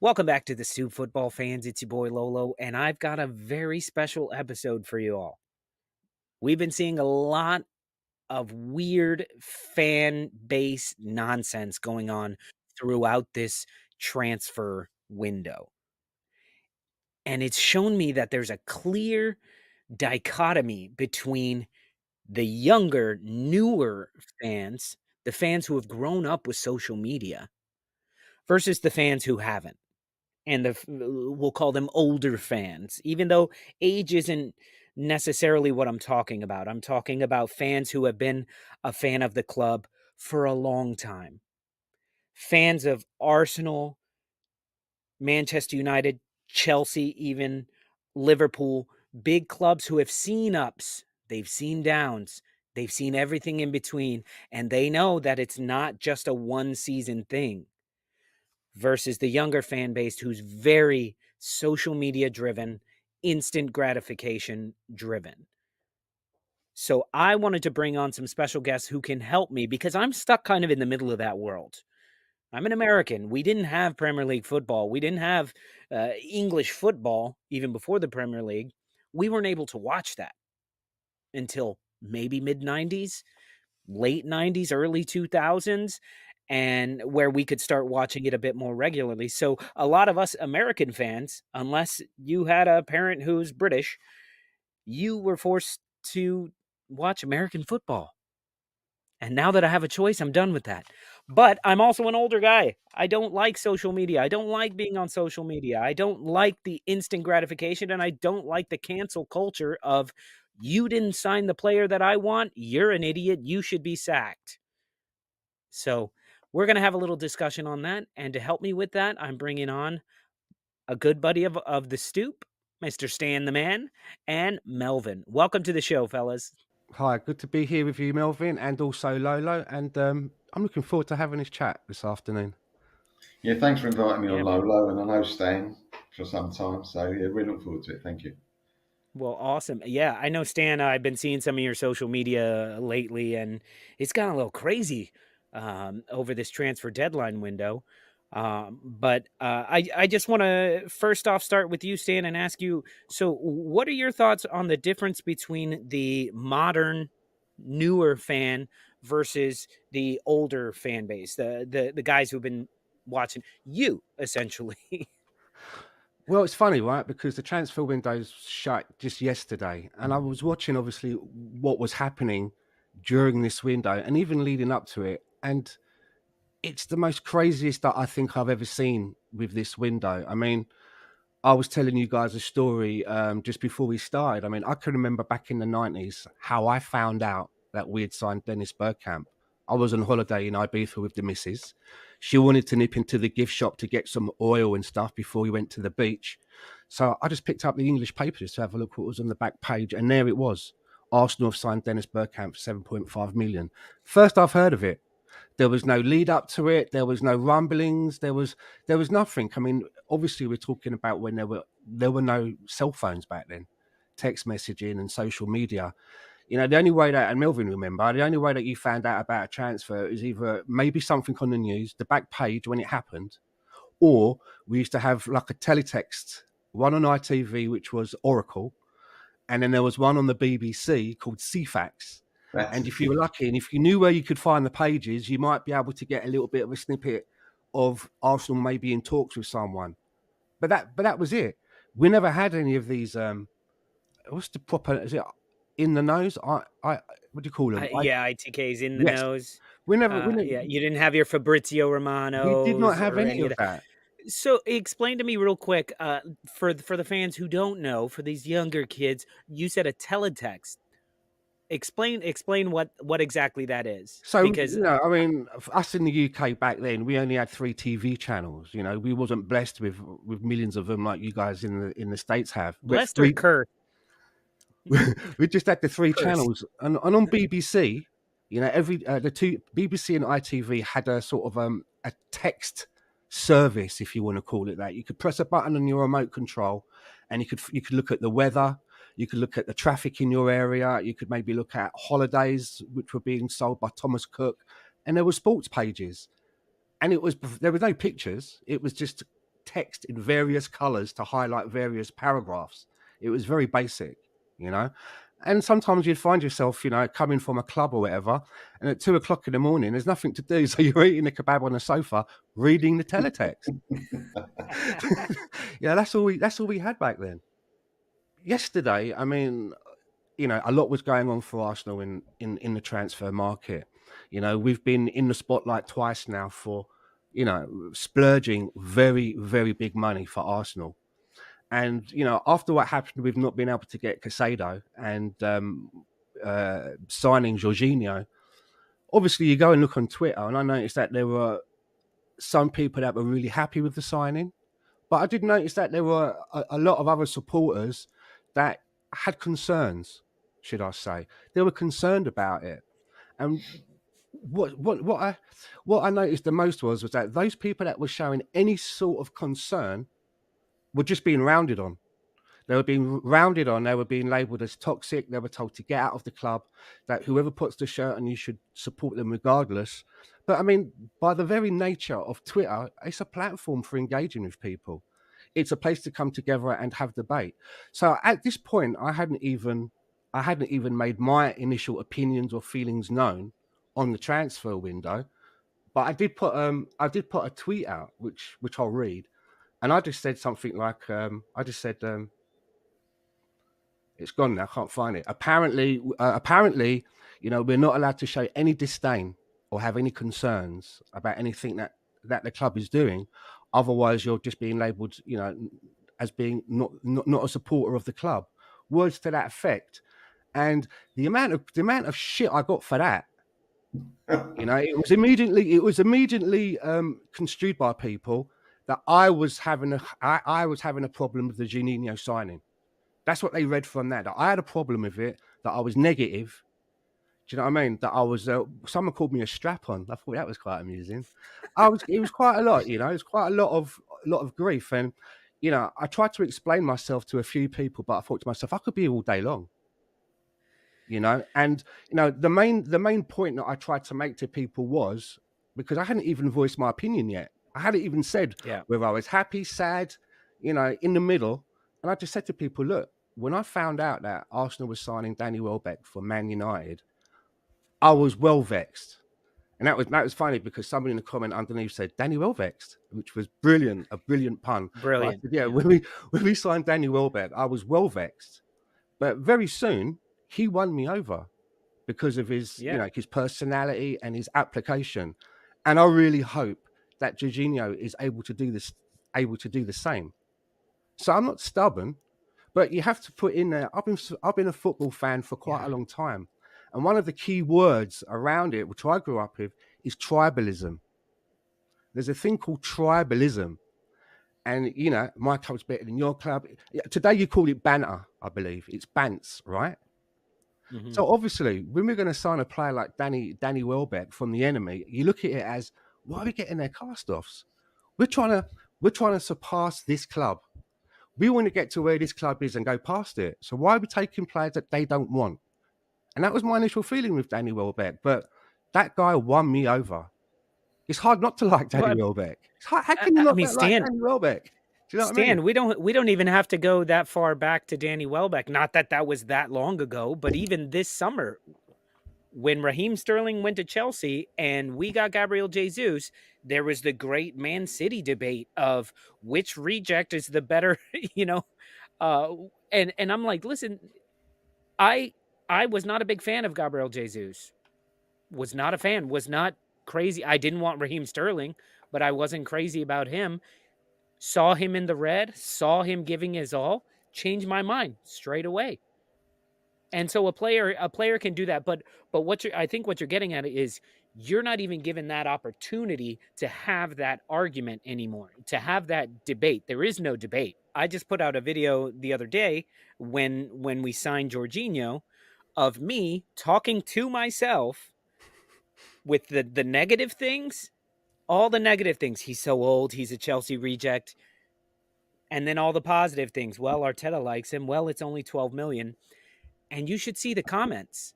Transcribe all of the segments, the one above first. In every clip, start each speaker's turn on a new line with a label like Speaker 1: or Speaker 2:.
Speaker 1: Welcome back to the Stoop football fans. It's your boy Lolo, and I've got a very special episode for you all. We've been seeing a lot of weird fan base nonsense going on throughout this transfer window. And it's shown me that there's a clear dichotomy between the younger, newer fans, the fans who have grown up with social media, versus the fans who haven't. And we'll call them older fans, even though age isn't necessarily what I'm talking about. I'm talking about fans who have been a fan of the club for a long time. Fans of Arsenal, Manchester United, Chelsea, even Liverpool, big clubs who have seen ups, they've seen downs, they've seen everything in between, and they know that it's not just a one season thing. Versus the younger fan base who's very social media driven, instant gratification driven. So I wanted to bring on some special guests who can help me because I'm stuck kind of in the middle of that world. I'm an American. We didn't have Premier League football. We didn't have English football even before the Premier League. We weren't able to watch that until maybe mid 90s, late 90s, early 2000s, and where we could start watching it a bit more regularly. So a lot of us American fans, unless you had a parent who's British, you were forced to watch American football. And now that I have a choice, I'm done with that. But I'm also an older guy. I don't like social media. I don't like being on social media. I don't like the instant gratification, and I don't like the cancel culture of you didn't sign the player that I want. You're an idiot. You should be sacked. So we're going to have a little discussion on that. And to help me with that, I'm bringing on a good buddy of the Stoop, Mr. Stan the Man, and Melvin. Welcome to the show, fellas.
Speaker 2: Hi, good to be here with you, Melvin, and also Lolo. And I'm looking forward to having this chat this afternoon.
Speaker 3: Yeah, thanks for inviting me on,
Speaker 1: man.
Speaker 3: Lolo, and I know Stan for some time, so yeah, we look forward to it. Thank you.
Speaker 1: Well, awesome. Yeah, I know, Stan, I've been seeing some of your social media lately, and it's gotten a little crazy over this transfer deadline window. But I just want to first off start with you, Stan, and ask you, so what are your thoughts on the difference between the modern, newer fan versus the older fan base, the guys who've been watching you, essentially?
Speaker 2: Well, it's funny, right? Because the transfer window's shut just yesterday, and I was watching, obviously, what was happening during this window and even leading up to it. And it's the most craziest that I think I've ever seen with this window. I mean, I was telling you guys a story just before we started. I mean, I can remember back in the 90s how I found out that we had signed Dennis Bergkamp. I was on holiday in Ibiza with the missus. She wanted to nip into the gift shop to get some oil and stuff before we went to the beach. So I just picked up the English papers to have a look what was on the back page. And there it was. Arsenal have signed Dennis Bergkamp for 7.5 million. First I've heard of it. There was no lead up to it. There was no rumblings. There was nothing. I mean, obviously, we're talking about when there were no cell phones back then, text messaging and social media. You know, the only way that, and Melvin remember, the only way that you found out about a transfer is either maybe something on the news, the back page when it happened, or we used to have like a teletext, one on ITV, which was Oracle, and then there was one on the BBC called CFAX. And if you were lucky and if you knew where you could find the pages, you might be able to get a little bit of a snippet of Arsenal maybe in talks with someone. But that was it. We never had any of these. What's the proper? Is it in the nose? What do you call them?
Speaker 1: Yeah, ITK's in the
Speaker 2: Yes.
Speaker 1: nose.
Speaker 2: We never.
Speaker 1: Yeah, you didn't have your Fabrizio
Speaker 2: We did not
Speaker 1: Romanos
Speaker 2: have
Speaker 1: or
Speaker 2: any
Speaker 1: any
Speaker 2: of
Speaker 1: of that.
Speaker 2: that.
Speaker 1: So explain to me real quick, for the fans who don't know, for these younger kids, you said a teletext. Explain what exactly that is.
Speaker 2: So,
Speaker 1: Because
Speaker 2: I mean, us in the UK back then, we only had 3 TV channels. You know, we wasn't blessed with millions of them like you guys in the States have. But
Speaker 1: blessed or cursed?
Speaker 2: we just had the 3
Speaker 1: Cursed.
Speaker 2: channels, and on BBC, you know, the 2 BBC and ITV had a sort of a text service, if you want to call it that. You could press a button on your remote control, and you could look at the weather. You could look at the traffic in your area. You could maybe look at holidays which were being sold by Thomas Cook, and there were sports pages, and there were no pictures. It was just text in various colors to highlight various paragraphs. It was very basic, you know. And sometimes you'd find yourself, you know, coming from a club or whatever, and at 2 o'clock in the morning, there's nothing to do. So you're eating a kebab on the sofa, reading the teletext. Yeah, that's all we had back then. Yesterday, I mean, you know, a lot was going on for Arsenal in the transfer market. You know, we've been in the spotlight twice now for, you know, splurging very, very big money for Arsenal. And, you know, after what happened, we've not been able to get Casado and signing Jorginho. Obviously, you go and look on Twitter, and I noticed that there were some people that were really happy with the signing. But I did notice that there were a lot of other supporters that had concerns, should I say. They were concerned about it. And what I noticed the most was that those people that were showing any sort of concern were just being rounded on. They were being rounded on. They were being labelled as toxic. They were told to get out of the club, that whoever puts the shirt on, you should support them regardless. But I mean, by the very nature of Twitter, it's a platform for engaging with people. It's a place to come together and have debate. So at this point, I hadn't even made my initial opinions or feelings known on the transfer window. But I did put a tweet out, which I'll read, and I just said something like, it's gone now. I can't find it. Apparently, you know, we're not allowed to show any disdain or have any concerns about anything that the club is doing. Otherwise, you're just being labelled, you know, as being not a supporter of the club. Words to that effect. And the amount of shit I got for that, you know, it was immediately construed by people that I was having a problem with the Juninho signing. That's what they read from that I had a problem with it, that I was negative. Do you know what I mean? That I was, someone called me a strap-on. I thought that was quite amusing. It was quite a lot, you know, it was quite a lot of grief. And, you know, I tried to explain myself to a few people, but I thought to myself, I could be here all day long, you know? And, you know, the main point that I tried to make to people was, because I hadn't even voiced my opinion yet. I hadn't even said whether I was happy, sad, you know, in the middle. And I just said to people, look, when I found out that Arsenal was signing Danny Welbeck for Man United, I was well vexed. And that was funny because somebody in the comment underneath said Danny Welbeck, which was brilliant, a brilliant pun.
Speaker 1: Brilliant.
Speaker 2: Said, yeah, when we signed Danny Welbeck, I was well vexed. But very soon he won me over because of his, you know, his personality and his application. And I really hope that Jorginho is able to do the same. So I'm not stubborn, but you have to put in there. I've been a football fan for quite a long time. And one of the key words around it, which I grew up with, is tribalism. There's a thing called tribalism. And, you know, my club's better than your club. Today you call it banter, I believe. It's bants, right? Mm-hmm. So obviously, when we're going to sign a player like Danny Welbeck from the enemy, you look at it as, why are we getting their cast-offs? We're trying to surpass this club. We want to get to where this club is and go past it. So why are we taking players that they don't want? And that was my initial feeling with Danny Welbeck. But that guy won me over. It's hard not to like Danny Welbeck. How can you not like Danny Welbeck? Do you know what I mean?
Speaker 1: We don't even have to go that far back to Danny Welbeck. Not that was that long ago, but even this summer, when Raheem Sterling went to Chelsea and we got Gabriel Jesus, there was the great Man City debate of which reject is the better, you know. And I'm like, listen, I was not a big fan of Gabriel Jesus. Was not a fan. Was not crazy. I didn't want Raheem Sterling, but I wasn't crazy about him. Saw him in the red, saw him giving his all, changed my mind straight away. And so a player can do that, but I think what you're getting at is you're not even given that opportunity to have that argument anymore, to have that debate. There is no debate. I just put out a video the other day when we signed Jorginho of me talking to myself with the negative things, all the negative things. He's so old. He's a Chelsea reject. And then all the positive things. Well, Arteta likes him. Well, it's only 12 million. And you should see the comments.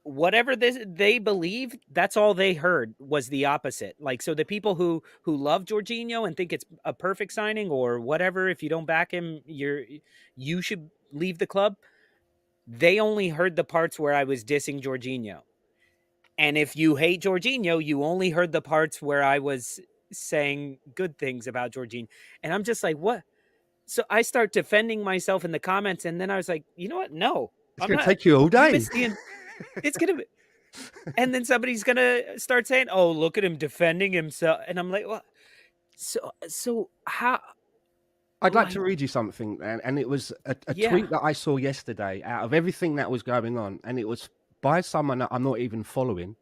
Speaker 1: whatever they believe, that's all they heard was the opposite. Like, so the people who love Jorginho and think it's a perfect signing or whatever, if you don't back him, you should leave the club. They only heard the parts where I was dissing Jorginho. And if you hate Jorginho, you only heard the parts where I was saying good things about Jorginho. And I'm just like, what? So I start defending myself in the comments, and then I was like, you know what? No,
Speaker 2: It's
Speaker 1: I'm
Speaker 2: going to
Speaker 1: not.
Speaker 2: take you all
Speaker 1: You
Speaker 2: day.
Speaker 1: missed it's gonna be, and then somebody's gonna start saying, "Oh, look at him defending himself," and I'm like, "What?" So how?
Speaker 2: I'd like
Speaker 1: Like,
Speaker 2: to read you something, and it was a
Speaker 1: yeah,
Speaker 2: tweet that I saw yesterday out of everything that was going on, and it was by someone that I'm not even following.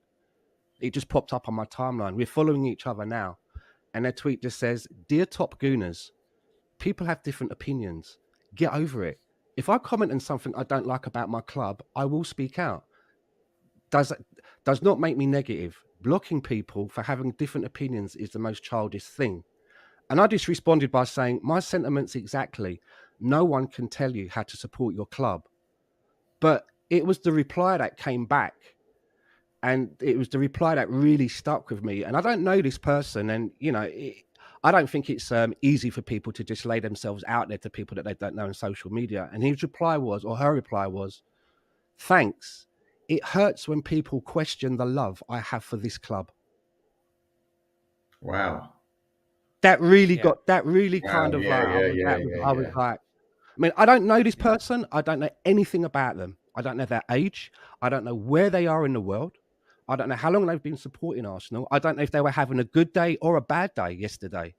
Speaker 2: It just popped up on my timeline. We're following each other now, and their tweet just says, "Dear Top Gooners, people have different opinions. Get over it. If I comment on something I don't like about my club, I will speak out. Does not make me negative. Blocking people for having different opinions is the most childish thing." And I just responded by saying, my sentiments exactly. No one can tell you how to support your club. But it was the reply that came back. And it was the reply that really stuck with me. And I don't know this person. And, you know, I don't think it's easy for people to just lay themselves out there to people that they don't know on social media. And his reply was, or her reply was, "Thanks. It hurts when people question the love I have for this club."
Speaker 3: Wow.
Speaker 2: That really
Speaker 1: yeah,
Speaker 2: kind of like, I was
Speaker 3: Yeah.
Speaker 2: like, I mean, I don't know this person. I don't know anything about them. I don't know their age. I don't know where they are in the world. I don't know how long they've been supporting Arsenal. I don't know if they were having a good day or a bad day yesterday.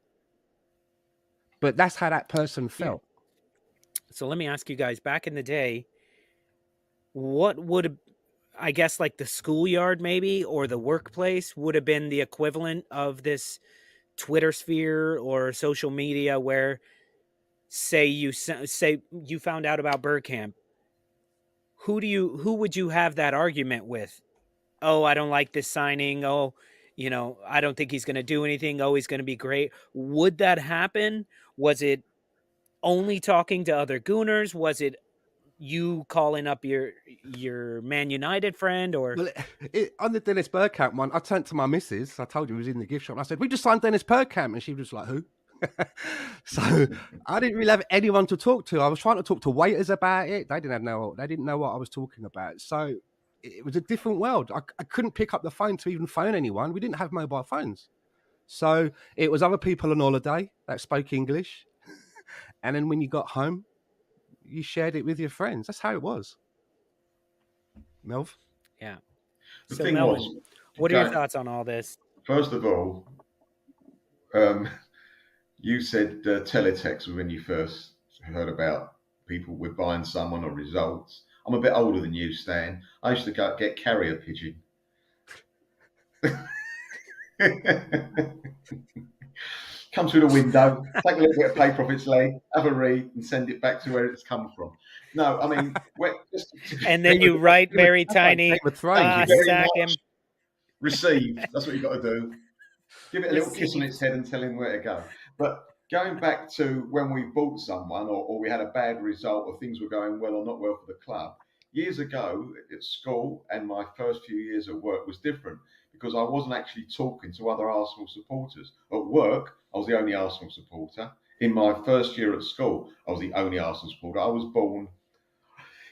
Speaker 2: But that's how that person
Speaker 1: yeah.
Speaker 2: felt.
Speaker 1: So let me ask you guys: back in the day, what would, I guess, like the schoolyard maybe or the workplace would have been the equivalent of this Twitter sphere or social media where, say you found out about Bergkamp, who would you have that argument with? Oh, I don't like this signing. Oh, I don't think he's going to do anything. Oh, he's going to be great. Would that happen? Was it only talking to other Gooners? Was it you calling up your Man United friend? Or
Speaker 2: Well, on the Dennis Bergkamp one, I turned to my missus. I told you he was in the gift shop. And I said, "We just signed Dennis Bergkamp." And she was like, "Who?" So I didn't really have anyone to talk to. I was trying to talk to waiters about it. They didn't know what I was talking about. So it was a different world. I couldn't pick up the phone to even phone anyone. We didn't have mobile phones. So it was other people on holiday that spoke English. And then when you got home, you shared it with your friends. That's how it was. Melv?
Speaker 1: yeah.
Speaker 3: The
Speaker 1: So
Speaker 3: thing
Speaker 1: Melvin,
Speaker 3: was,
Speaker 1: what are your thoughts on all this?
Speaker 3: first of all, you said teletext when you first heard about people with buying someone or results. I'm a bit older than you, Stan. I used to go get carrier pigeon. Come through the window, take a little bit of paper off its leg, have a read, and send it back to where it's come from. No, I mean,
Speaker 1: And then you write very
Speaker 2: That's like
Speaker 1: tiny,
Speaker 2: Game of Thrones.
Speaker 3: thank you very
Speaker 1: sack
Speaker 3: much.
Speaker 1: him.
Speaker 3: Received. That's what you've got to do. Give it a little kiss on
Speaker 1: Received.
Speaker 3: its head and tell him where to go. But going back to when we bought someone or we had a bad result or things were going well or not well for the club, years ago at school and my first few years at work was different because I wasn't actually talking to other Arsenal supporters. At work, I was the only Arsenal supporter. In my first year at school, I was the only Arsenal supporter. I was born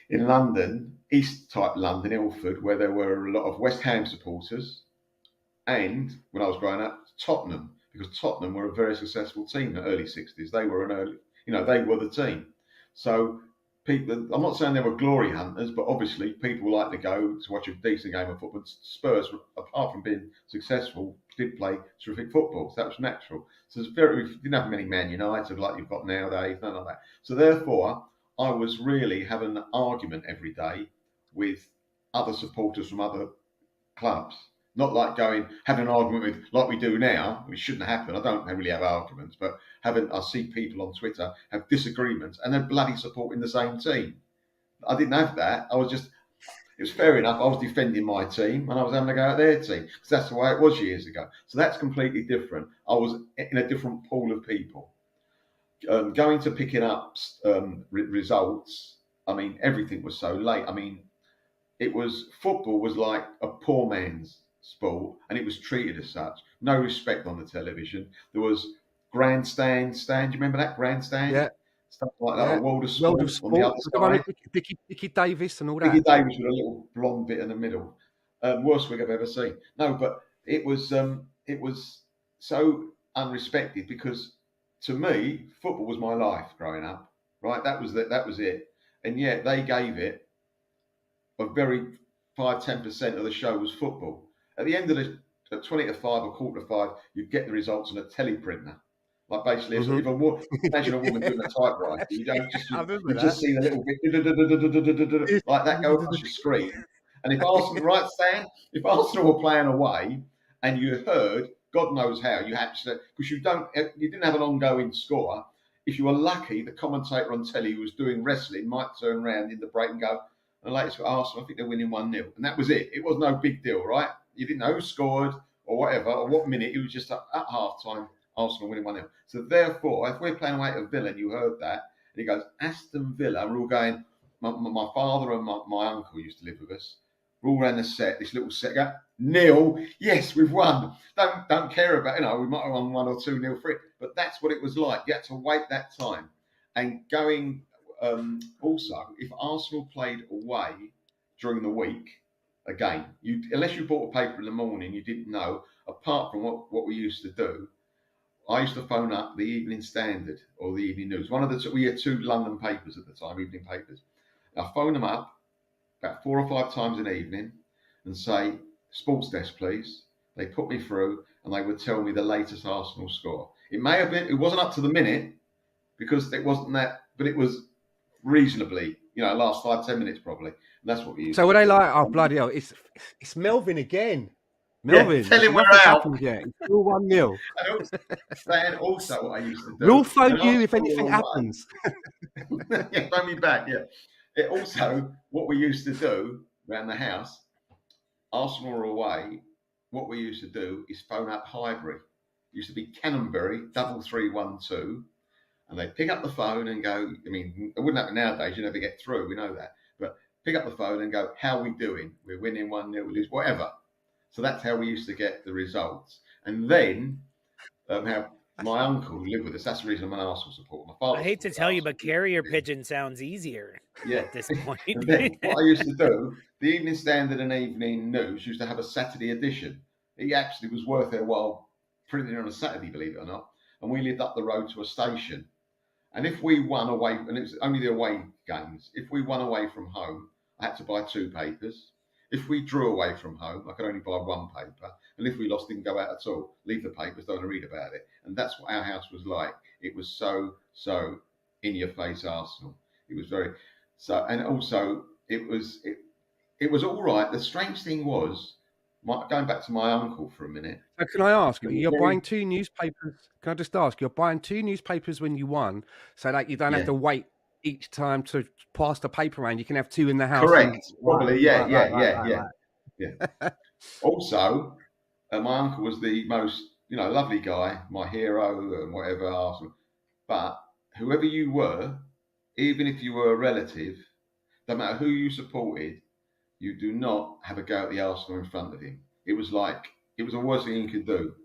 Speaker 3: in London, East type London, Ilford, where there were a lot of West Ham supporters, and when I was growing up, Tottenham, because Tottenham were a very successful team in the early 60s. They were they were the team. So people, I'm not saying they were glory hunters, but obviously people like to go to watch a decent game of football. Spurs, apart from being successful, did play terrific football. So that was natural. So we didn't have many Man United like you've got nowadays, none of that. So therefore, I was really having an argument every day with other supporters from other clubs. Not like having an argument with like we do now, which shouldn't happen. I don't really have arguments, but I see people on Twitter have disagreements and they're bloody supporting the same team. I didn't have that. It was fair enough. I was defending my team and I was having to go at their team because that's the way it was years ago. So that's completely different. I was in a different pool of people. Going to picking up results, I mean, everything was so late. I mean, football was like a poor man's sport, and it was treated as such. No respect on the television. There was grandstand. Do you remember that grandstand?
Speaker 2: Yeah,
Speaker 3: Stuff like that.
Speaker 2: yeah.
Speaker 3: A world of
Speaker 2: World of
Speaker 3: sport on the
Speaker 2: Sport,
Speaker 3: other
Speaker 2: with the one
Speaker 3: side.
Speaker 2: with Dickie Davis and all
Speaker 3: Biggie
Speaker 2: that.
Speaker 3: Davis with a little blonde bit in the middle. Worst wig I've ever seen. No, but it was so unrespected because to me, football was my life growing up. Right, that was it. And yet they gave it a very 5-10% of the show was football. At the end of the at 20 to 5 or quarter to 5, you'd get the results on a teleprinter. Like basically, if imagine a woman doing a typewriter, you don't just
Speaker 2: I
Speaker 3: you,
Speaker 2: remember
Speaker 3: you
Speaker 2: that.
Speaker 3: just see the little bit like that go across your screen. And if Arsenal, right, Stan, if Arsenal were playing away and you heard, God knows how, you had to, because you didn't have an ongoing score. If you were lucky, the commentator on telly who was doing wrestling might turn around in the break and go, the latest for Arsenal, I think they're winning 1-0. And that was it. It was no big deal, right? You didn't know who scored or whatever, or what minute. It was just at half time, Arsenal winning 1-0. So therefore, if we're playing away at Villa and you heard that, and he goes, Aston Villa, and we're all going, my father and my uncle used to live with us. We're all around the set, this little set, go, 0, yes, we've won. Don't care about, we might have won 1 or 2-0 for it. But that's what it was like. You had to wait that time. And going, also, if Arsenal played away during the week, again, unless you bought a paper in the morning, you didn't know. Apart from what we used to do, I used to phone up the Evening Standard or the Evening News. We had 2 London papers at the time, evening papers. I phone them up about 4 or 5 times an evening and say, "Sports desk, please." They put me through and they would tell me the latest Arsenal score. It wasn't up to the minute because it wasn't that, but it was reasonably, last 5-10 minutes probably. And that's what we used.
Speaker 2: So were they like, oh bloody hell, it's Melvin again. Melvin,
Speaker 3: tell him we're
Speaker 2: nothing's
Speaker 3: out.
Speaker 2: happened yet. It's still 1-0.
Speaker 3: And also what I used to do.
Speaker 2: We'll phone you if anything happens.
Speaker 3: Yeah, phone me back. Yeah. It also, what we used to do around the house, Arsenal were away. What we used to do is phone up Highbury. It used to be Canonbury 3312. And they pick up the phone and go, it wouldn't happen nowadays, you never get through, we know that. But pick up the phone and go, how are we doing? We're winning 1-0, we lose, whatever. So that's how we used to get the results. And then, how my uncle lived with us, that's the reason I'm an Arsenal supporter. My father.
Speaker 1: I hate to tell you, but carrier pigeon sounds easier at this point.
Speaker 3: And then what I used to do, the Evening Standard and Evening News used to have a Saturday edition. It actually was worth their while printing it on a Saturday, believe it or not. And we lived up the road to a station. And if we won away, and it was only the away games, if we won away from home, I had to buy 2 papers. If we drew away from home, I could only buy 1 paper. And if we lost, didn't go out at all. Leave the papers, don't want to read about it. And that's what our house was like. It was so in your face Arsenal. It was very so, and also it was all right. The strange thing was, going back to my uncle for a minute.
Speaker 2: So can I ask, you're buying 2 newspapers? Can I just ask, you're buying 2 newspapers when you won, so that you don't have to wait each time to pass the paper around. You can have 2 in the house.
Speaker 3: Correct. Probably, yeah. Also, my uncle was the most, lovely guy, my hero and whatever, Arsenal. But whoever you were, even if you were a relative, no matter who you supported, you do not have a go at the Arsenal in front of him. It was the worst thing he could do.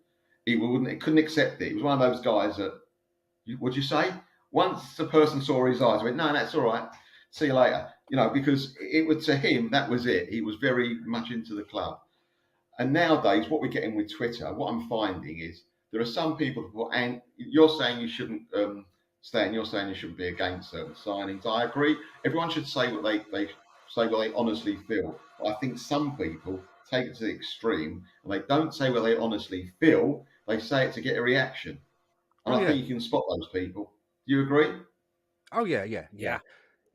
Speaker 3: He couldn't accept it. He was one of those guys that, what'd you say? Once the person saw his eyes, went, no, that's all right. See you later. Because to him, that was it. He was very much into the club. And nowadays, what we're getting with Twitter, what I'm finding is there are some people, and you're saying you shouldn't, Stan, you're saying you shouldn't be against certain signings. I agree. Everyone should say what they say what they honestly feel. But I think some people take it to the extreme and they don't say what they honestly feel. They say it to get a reaction. And I think you can spot those people. Do you agree?
Speaker 2: Oh, yeah.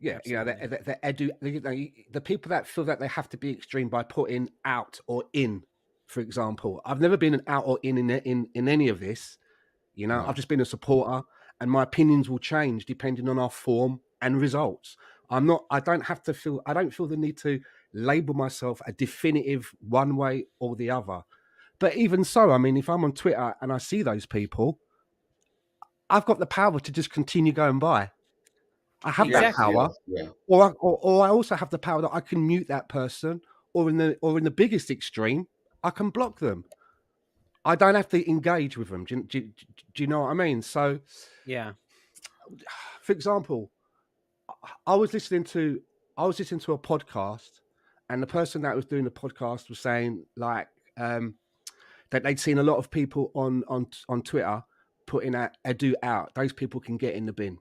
Speaker 2: The people that feel that they have to be extreme by putting out or in, for example. I've never been an out or in any of this. No. I've just been a supporter, and my opinions will change depending on our form and results. I don't feel the need to label myself a definitive one way or the other. But even so, if I'm on Twitter and I see those people, I've got the power to just continue going by. I have that
Speaker 1: Exactly.
Speaker 2: power,
Speaker 3: Yeah.
Speaker 2: or I also have the power that I can mute that person, or in the biggest extreme, I can block them. I don't have to engage with them. Do you know what I mean? So,
Speaker 1: Yeah.
Speaker 2: for example, I was listening to a podcast, and the person that was doing the podcast was saying like that they'd seen a lot of people on Twitter putting out "edu out." Those people can get in the bin.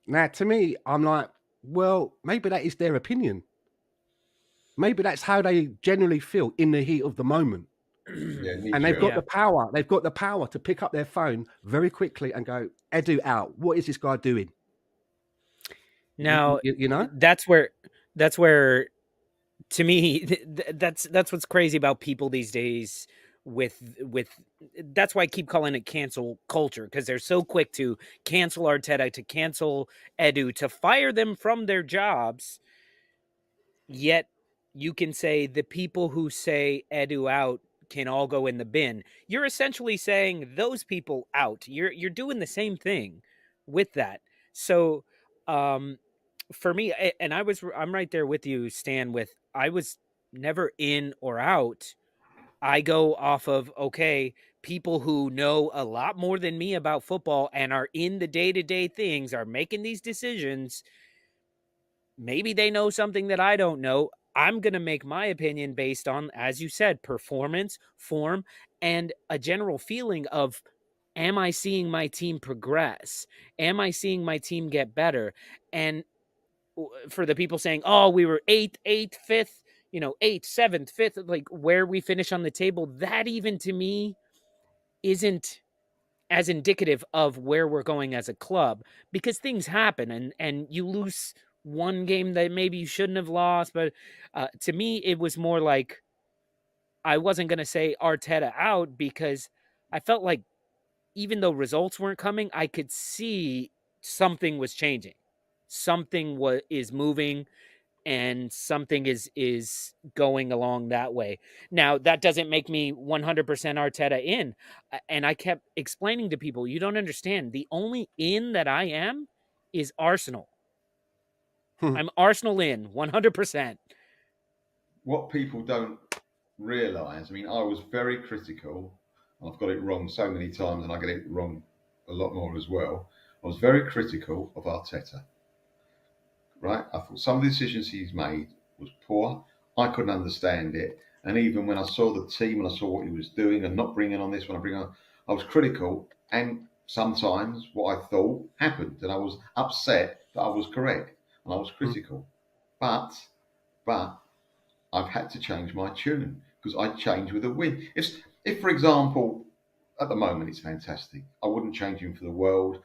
Speaker 2: Now, to me, I'm like, well, maybe that is their opinion. Maybe that's how they generally feel in the heat of the moment.
Speaker 3: Yeah,
Speaker 2: And they've got
Speaker 1: Yeah.
Speaker 2: the power. They've got the power to pick up their phone very quickly and go, "Edu out. What is this guy doing?"
Speaker 1: Now,
Speaker 2: You know?
Speaker 1: that's where to me that's what's crazy about people these days with that's why I keep calling it cancel culture, because they're so quick to cancel Arteta, to cancel Edu, to fire them from their jobs. Yet you can say the people who say Edu out can all go in the bin. You're essentially saying those people out. You're doing the same thing with that. So for me, and I'm right there with you, Stan, with I was never in or out. I go off of, okay, people who know a lot more than me about football and are in the day-to-day things, are making these decisions. Maybe they know something that I don't know. I'm going to make my opinion based on, as you said, performance, form, and a general feeling of, am I seeing my team progress? Am I seeing my team get better? And for the people saying, oh, we were eighth, fifth, eighth, seventh, fifth, like where we finish on the table, that even to me isn't as indicative of where we're going as a club, because things happen and you lose one game that maybe you shouldn't have lost. But to me, it was more like I wasn't going to say Arteta out, because I felt like even though results weren't coming, I could see something was changing. Something is moving, and something is going along that way. Now, that doesn't make me 100% Arteta in. And I kept explaining to people, you don't understand. The only in that I am is Arsenal. I'm Arsenal in 100%.
Speaker 3: What people don't realise, I mean, I was very critical. I've got it wrong so many times, and I get it wrong a lot more as well. I was very critical of Arteta. Right? I thought some of the decisions he's made was poor. I couldn't understand it. And even when I saw the team and I saw what he was doing and not bringing on this one, I was critical. And sometimes what I thought happened, and I was upset that I was correct and I was critical. But I've had to change my tune, because I change with a win. If for example, at the moment it's fantastic, I wouldn't change him for the world.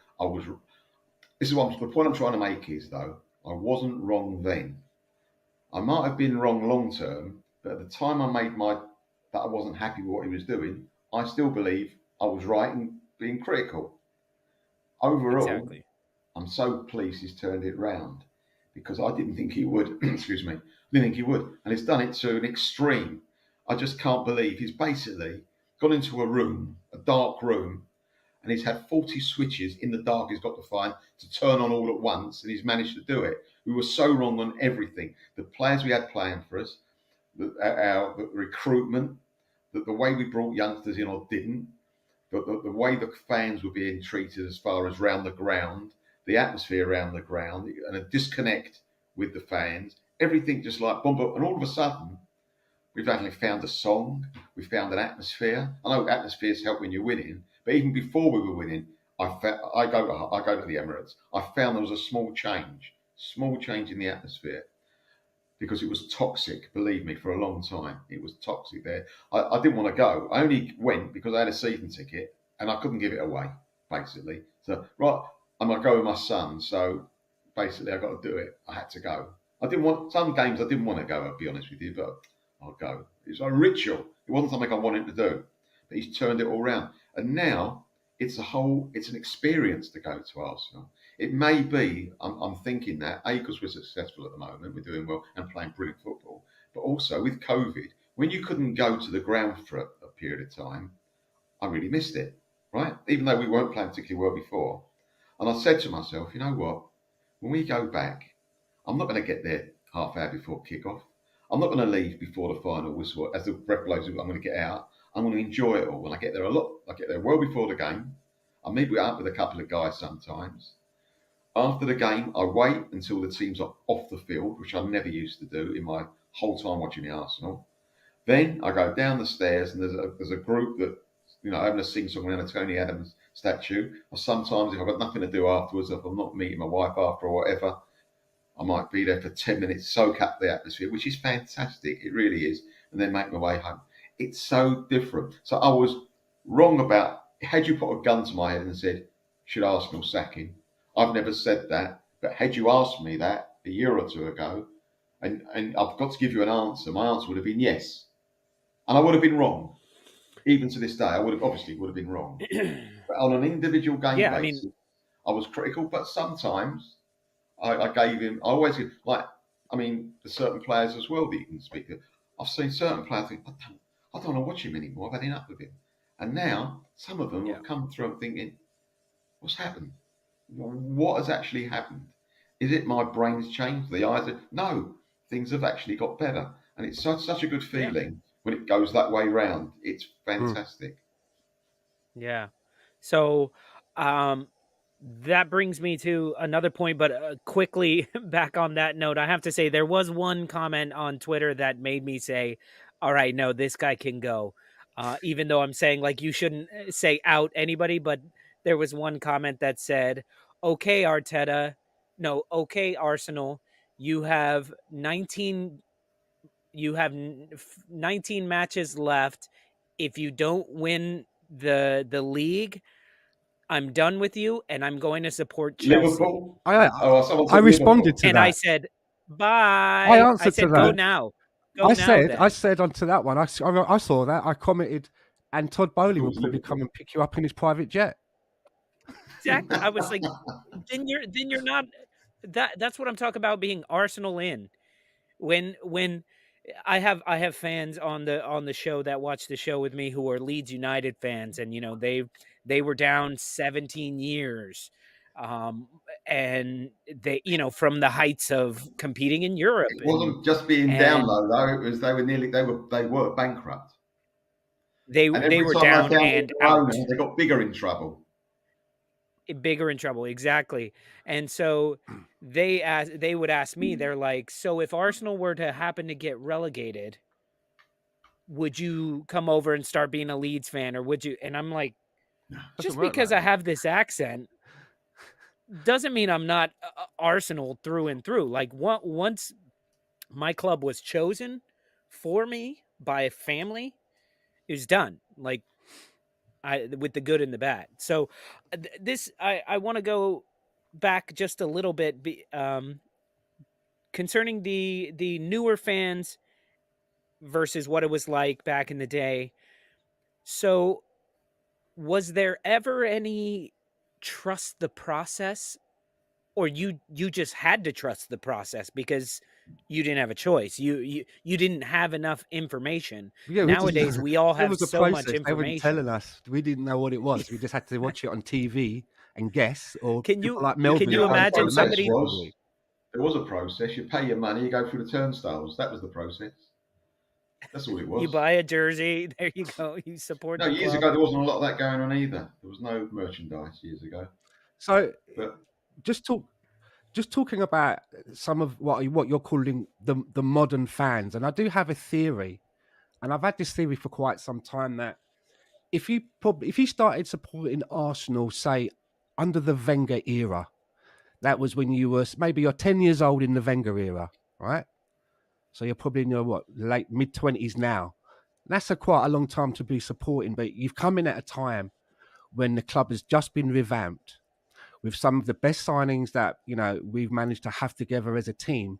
Speaker 3: This is the point I'm trying to make is, though, I wasn't wrong then. I might have been wrong long term, but at the time I made that I wasn't happy with what he was doing, I still believe I was right in being critical. Overall,
Speaker 1: Exactly.
Speaker 3: I'm so pleased he's turned it round, because I didn't think he would. Excuse me. Didn't think he would. And he's done it to an extreme. I just can't believe he's basically gone into a room, a dark room, and he's had 40 switches in the dark he's got to find to turn on all at once, and he's managed to do it. We were so wrong on everything. The players we had playing for us, the recruitment, the way we brought youngsters in or didn't, the way the fans were being treated as far as round the ground, the atmosphere around the ground, and a disconnect with the fans, everything just like boom, boom. And all of a sudden, we've actually found a song, we found an atmosphere. I know atmospheres help when you're winning, but even before we were winning, I go to the Emirates. I found there was a small change in the atmosphere, because it was toxic. Believe me, for a long time, it was toxic there. I didn't want to go. I only went because I had a season ticket and I couldn't give it away, basically. So, right, I'm going to go with my son. So basically, I got to do it. I had to go. I didn't want some games. I didn't want to go. I'll be honest with you, but I'll go. It's a ritual. It wasn't something I wanted to do, but he's turned it all around. And now it's an experience to go to Arsenal. It may be, I'm thinking that, because we're successful at the moment, we're doing well and playing brilliant football, but also with COVID, when you couldn't go to the ground for a period of time, I really missed it, right? Even though we weren't playing particularly well before. And I said to myself, you know what? when we go back, I'm not going to get there half hour before kick-off. I'm not going to leave before the final whistle. As the ref blows, I'm going to get out. I'm going to enjoy it all. When I get there I get there well before the game. I meet up with a couple of guys sometimes. After the game, I wait until the teams are off the field, which I never used to do in my whole time watching the Arsenal. Then I go down the stairs, and there's a group that, having a sing-song around a Tony Adams statue. Or sometimes, if I've got nothing to do afterwards, if I'm not meeting my wife after or whatever, I might be there for 10 minutes, soak up the atmosphere, which is fantastic. It really is. And then make my way home. It's so different. So I was wrong about, had you put a gun to my head and said, should Arsenal sack him? I've never said that. But had you asked me that a year or two ago, and I've got to give you an answer, my answer would have been yes. And I would have been wrong. Even to this day, I would have been wrong. But on an individual game basis, I was critical, but sometimes I gave him, I always give, there's certain players as well that you can speak to. I've seen certain players think, I don't want to watch him anymore. I've had enough of him. And now some of them have come through. I'm thinking, what's happened? What has actually happened? Is it my brain's changed? The eyes are, no, things have actually got better. And it's such a good feeling when it goes that way round. It's fantastic.
Speaker 1: Yeah. So, that brings me to another point, but quickly back on that note, I have to say there was one comment on Twitter that made me say, all right, no, this guy can go. Even though I'm saying like you shouldn't say out anybody, but there was one comment that said, okay, Arteta, no, okay, Arsenal, you have 19 matches left. If you don't win the league, I'm done with you, and I'm going to support Chelsea.
Speaker 3: Liverpool?
Speaker 2: I responded to
Speaker 1: and
Speaker 2: that.
Speaker 1: I said, bye.
Speaker 2: I answered
Speaker 1: I said,
Speaker 2: to
Speaker 1: go
Speaker 2: that.
Speaker 1: now.
Speaker 2: I said onto that one, I saw that, I commented, and Todd Bowley will probably come and pick you up in his private jet.
Speaker 1: Exactly. I was like, then you're not, that's what I'm talking about being Arsenal in. When I have fans on the show that watch the show with me who are Leeds United fans, and they were down 17 years, and they from the heights of competing in Europe.
Speaker 3: It wasn't just being down though. It was they were bankrupt.
Speaker 1: They were down and out.
Speaker 3: They got bigger in trouble.
Speaker 1: Bigger in trouble, exactly. And so they would ask me, they're like, so if Arsenal were to happen to get relegated, would you come over and start being a Leeds fan, or would you? And I'm like, just because I have this accent doesn't mean I'm not Arsenal through and through. Like once my club was chosen for me by a family, it was done. Like with the good and the bad. So this, I want to go back just a little bit concerning the newer fans versus what it was like back in the day. So was there ever any trust the process, or you just had to trust the process because you didn't have a choice? You didn't have enough information. Nowadays we all have so much information.
Speaker 2: They weren't telling us. We didn't know what it was. We just had to watch it on TV and guess. Or
Speaker 1: can you
Speaker 3: imagine
Speaker 1: somebody?
Speaker 3: There was a process. You pay your money, you go through the turnstiles. That was the process. That's all it was.
Speaker 1: You buy a jersey, there you go. You support.
Speaker 3: No, years ago there wasn't a lot of that going on either. There was no merchandise years ago.
Speaker 2: So, just talking about some of what you're calling the modern fans, and I do have a theory, and I've had this theory for quite some time, that if you started supporting Arsenal, say under the Wenger era, that was when you were maybe you're 10 years old in the Wenger era, right? So you're probably in your late mid-20s now. That's quite a long time to be supporting, but you've come in at a time when the club has just been revamped with some of the best signings that we've managed to have together as a team,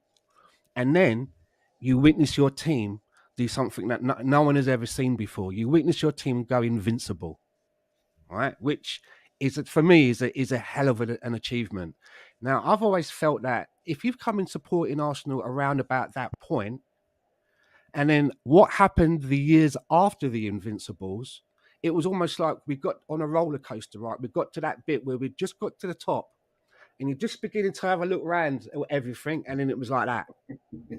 Speaker 2: and then you witness your team do something that no one has ever seen before. You witness your team go invincible, right? Which is, for me, is a hell of an achievement. Now, I've always felt that if you've come in supporting Arsenal around about that point, and then what happened the years after the Invincibles, it was almost like we got on a roller coaster, right? We got to that bit where we just got to the top, and you're just beginning to have a look around at everything, and then it was like that.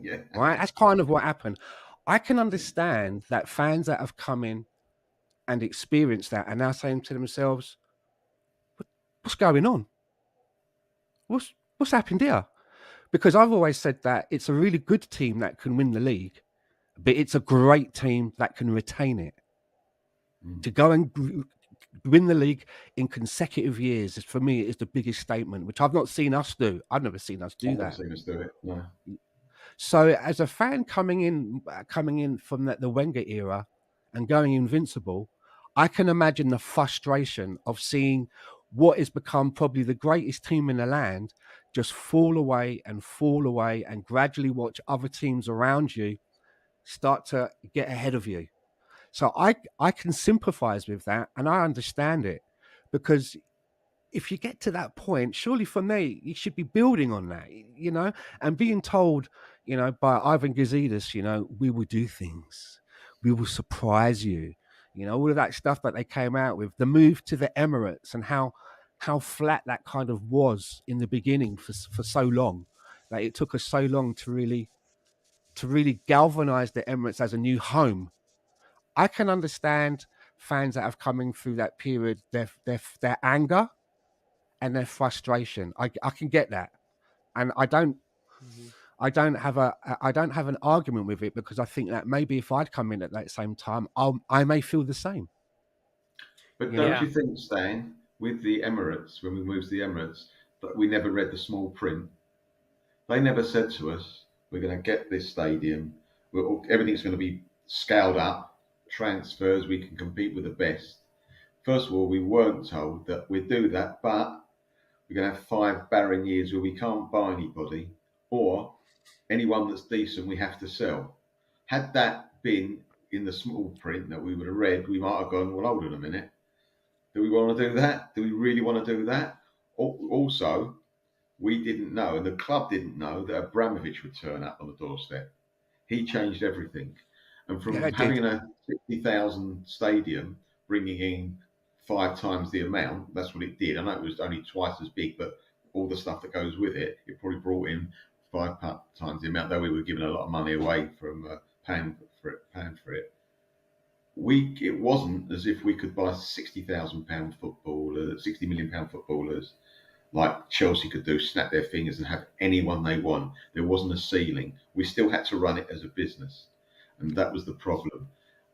Speaker 3: Yeah.
Speaker 2: Right? That's kind of what happened. I can understand that fans that have come in and experienced that are now saying to themselves, what's going on? What's happened here? Because I've always said that it's a really good team that can win the league, but it's a great team that can retain it. To go and win the league in consecutive years, for me, is the biggest statement, which I've not seen us do. I've never seen us do
Speaker 3: I've
Speaker 2: that.
Speaker 3: never seen us do it. No.
Speaker 2: So, as a fan coming in from the Wenger era and going invincible, I can imagine the frustration of seeing what has become probably the greatest team in the land just fall away and gradually watch other teams around you start to get ahead of you. So I can sympathize with that, and I understand it, because if you get to that point, surely from there you should be building on that, and being told, by Ivan Gazidis, we will do things, we will surprise you, all of that stuff that they came out with, the move to the Emirates, and how flat that kind of was in the beginning for so long, that it took us so long to really galvanize the Emirates as a new home. I can understand fans that have coming through that period, their anger and their frustration. I can get that, and I don't have an argument with it, because I think that maybe if I'd come in at that same time, I may feel the same.
Speaker 3: But don't you think, Stan, with the Emirates, when we moved to the Emirates, that we never read the small print? They never said to us, we're going to get this stadium, everything's going to be scaled up, transfers, we can compete with the best. First of all, we weren't told that we'd do that, but we're going to have 5 barren years where we can't buy anybody, or anyone that's decent we have to sell. Had that been in the small print that we would have read, we might have gone, well, hold on a minute. Do we want to do that? Do we really want to do that? Also, we didn't know, and the club didn't know, that Abramovich would turn up on the doorstep. He changed everything. And from having a 60,000 stadium, bringing in 5 times the amount, that's what it did. I know it was only twice as big, but all the stuff that goes with it, it probably brought in 5 times the amount, though we were giving a lot of money away from paying for it. It wasn't as if we could buy £60,000 footballers, £60 million footballers, like Chelsea could do, snap their fingers and have anyone they want. There wasn't a ceiling. We still had to run it as a business, and that was the problem.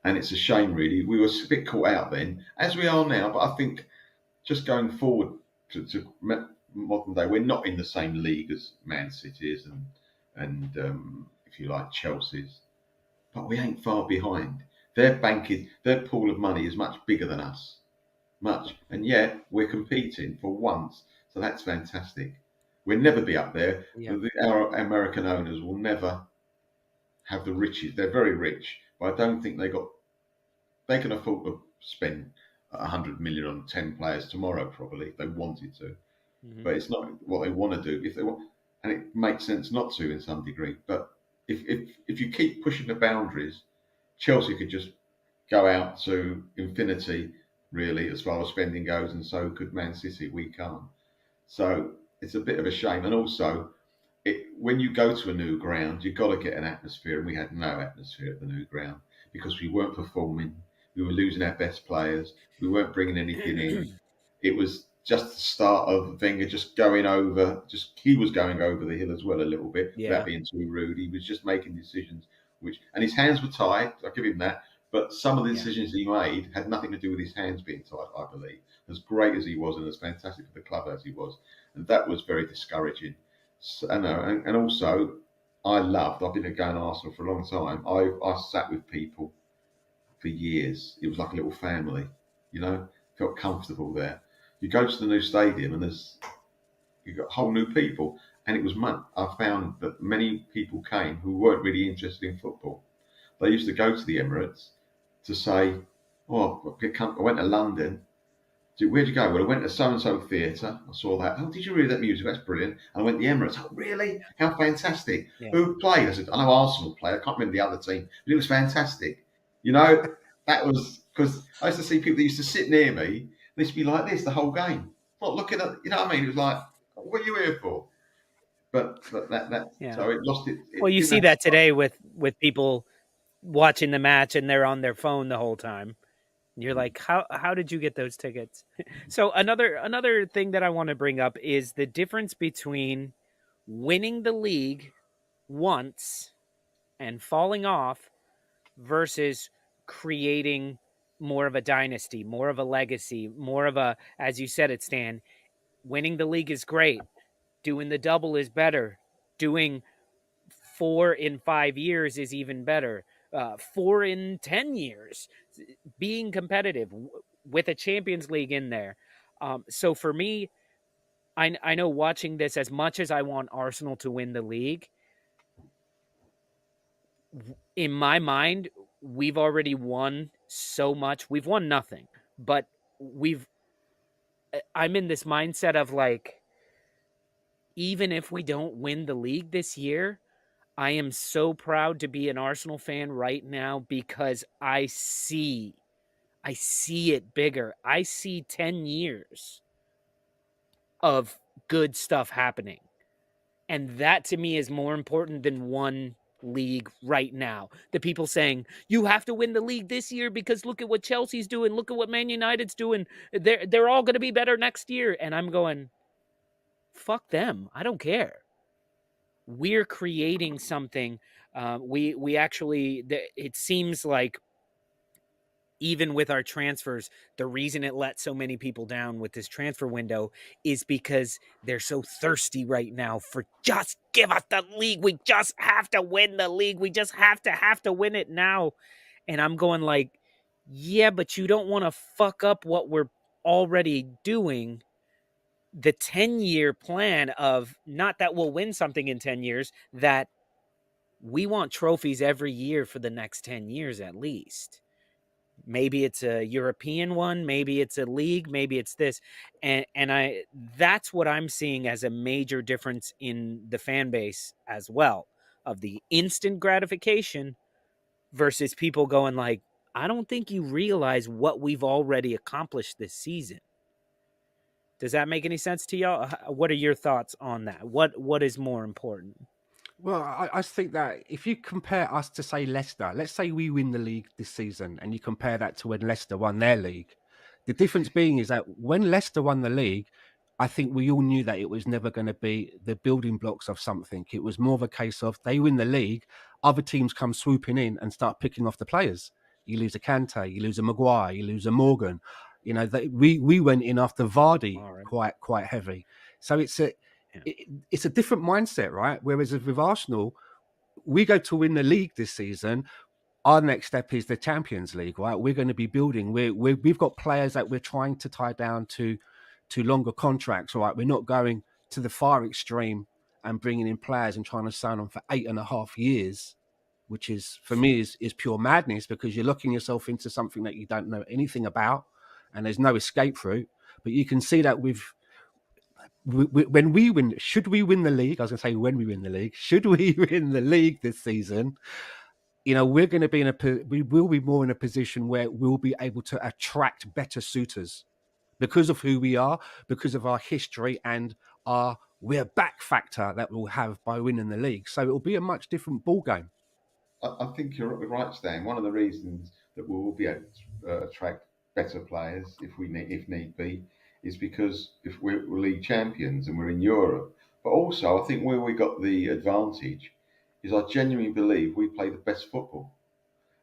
Speaker 3: And it's a shame, really. We were a bit caught out then, as we are now. But I think just going forward to modern day, we're not in the same league as Man City's and if you like, Chelsea's, but we ain't far behind. Their pool of money is much bigger than us, and yet we're competing for once. So that's fantastic. We'll never be up there. Yeah. Our American owners will never have the riches. They're very rich, but I don't think they can afford to spend 100 million on 10 players tomorrow, probably, if they wanted to. Mm-hmm. But it's not what they want to do. If they want, and it makes sense not to in some degree. But if you keep pushing the boundaries, Chelsea could just go out to infinity, really, as far as spending goes, and so could Man City. We can't. So it's a bit of a shame. And also, when you go to a new ground, you've got to get an atmosphere, and we had no atmosphere at the new ground because we weren't performing. We were losing our best players. We weren't bringing anything in. It was just the start of Wenger just going over. He was going over the hill as well a little bit, without being too rude. He was just making decisions, and his hands were tied. I'll give him that. But some of the decisions he made had nothing to do with his hands being tied, I believe. As great as he was and as fantastic for the club as he was. And that was very discouraging. So, and also, I've been going to Arsenal for a long time. I sat with people for years. It was like a little family, felt comfortable there. You go to the new stadium and you've got whole new people. And it was I found that many people came who weren't really interested in football. They used to go to the Emirates to say, oh, I went to London. Where'd you go? Well, I went to so-and-so theatre. I saw that. Oh, did you read that music? That's brilliant. And I went to the Emirates. Oh, really? How fantastic. Yeah. Who played? I said, I know Arsenal played. I can't remember the other team. But it was fantastic. That was because I used to see people that used to sit near me. They used to be like this the whole game. Not looking at, you know what I mean? It was like, What are you here for? But that
Speaker 1: Yeah.
Speaker 3: so it lost it.
Speaker 1: Well, you see that today with people watching the match and they're on their phone the whole time. You're like, how did you get those tickets? So another thing that I want to bring up is the difference between winning the league once and falling off versus creating more of a dynasty, more of a legacy, more of a, as you said it, Stan, winning the league is great. Doing the double is better. Doing 4 in 5 years is even better. 4 in 10 years, being competitive with a Champions League in there. So for me, I know watching this, as much as I want Arsenal to win the league, in my mind, we've already won so much. We've won nothing, but I'm in this mindset of like, even if we don't win the league this year, I am so proud to be an Arsenal fan right now because I see it bigger. I see 10 years of good stuff happening. And that to me is more important than one league right now. The people saying, you have to win the league this year because look at what Chelsea's doing. Look at what Man United's doing. They're all going to be better next year. And I'm going, fuck them. I don't care. We're creating something. We actually, it seems like even with our transfers, the reason it let so many people down with this transfer window is because they're so thirsty right now for just give us the league. We just have to win the league. We just have to win it now. And I'm going like, yeah, but you don't want to fuck up what we're already doing. The 10-year plan of not that we'll win something in 10 years, that we want trophies every year for the next 10 years at least. Maybe it's a European one, maybe it's a league, maybe it's this. And that's what I'm seeing as a major difference in the fan base as well, of the instant gratification versus people going like, I don't think you realize what we've already accomplished this season. Does that make any sense to y'all? What are your thoughts on that? What is more important?
Speaker 2: Well, I think that if you compare us to, say, Leicester, let's say we win the league this season and you compare that to when Leicester won their league, the difference being is that when Leicester won the league, I think we all knew that it was never going to be the building blocks of something. It was more of a case of they win the league, other teams come swooping in and start picking off the players. You lose a Kante, you lose a Maguire, you lose a Morgan. You know, we went in after Vardy quite heavy. So it's a different mindset, right? Whereas with Arsenal, we go to win the league this season. Our next step is the Champions League, right? We're going to be building. We've got players that we're trying to tie down to longer contracts, right? We're not going to the far extreme and bringing in players and trying to sign them for 8.5 years, which is, for me, is pure madness, because you're locking yourself into something that you don't know anything about and there's no escape route. But you can see that when we win, should we win the league? I was going to say when we win the league. Should we win the league this season? You know, we're going to be we will be more in a position where we'll be able to attract better suitors because of who we are, because of our history and our we're back factor that we'll have by winning the league. So it'll be a much different ball game.
Speaker 3: I think you're right, Stan. One of the reasons that we will be able to attract better players if need be is because if we're league champions and we're in Europe. But also, I think where we got the advantage is I genuinely believe we play the best football.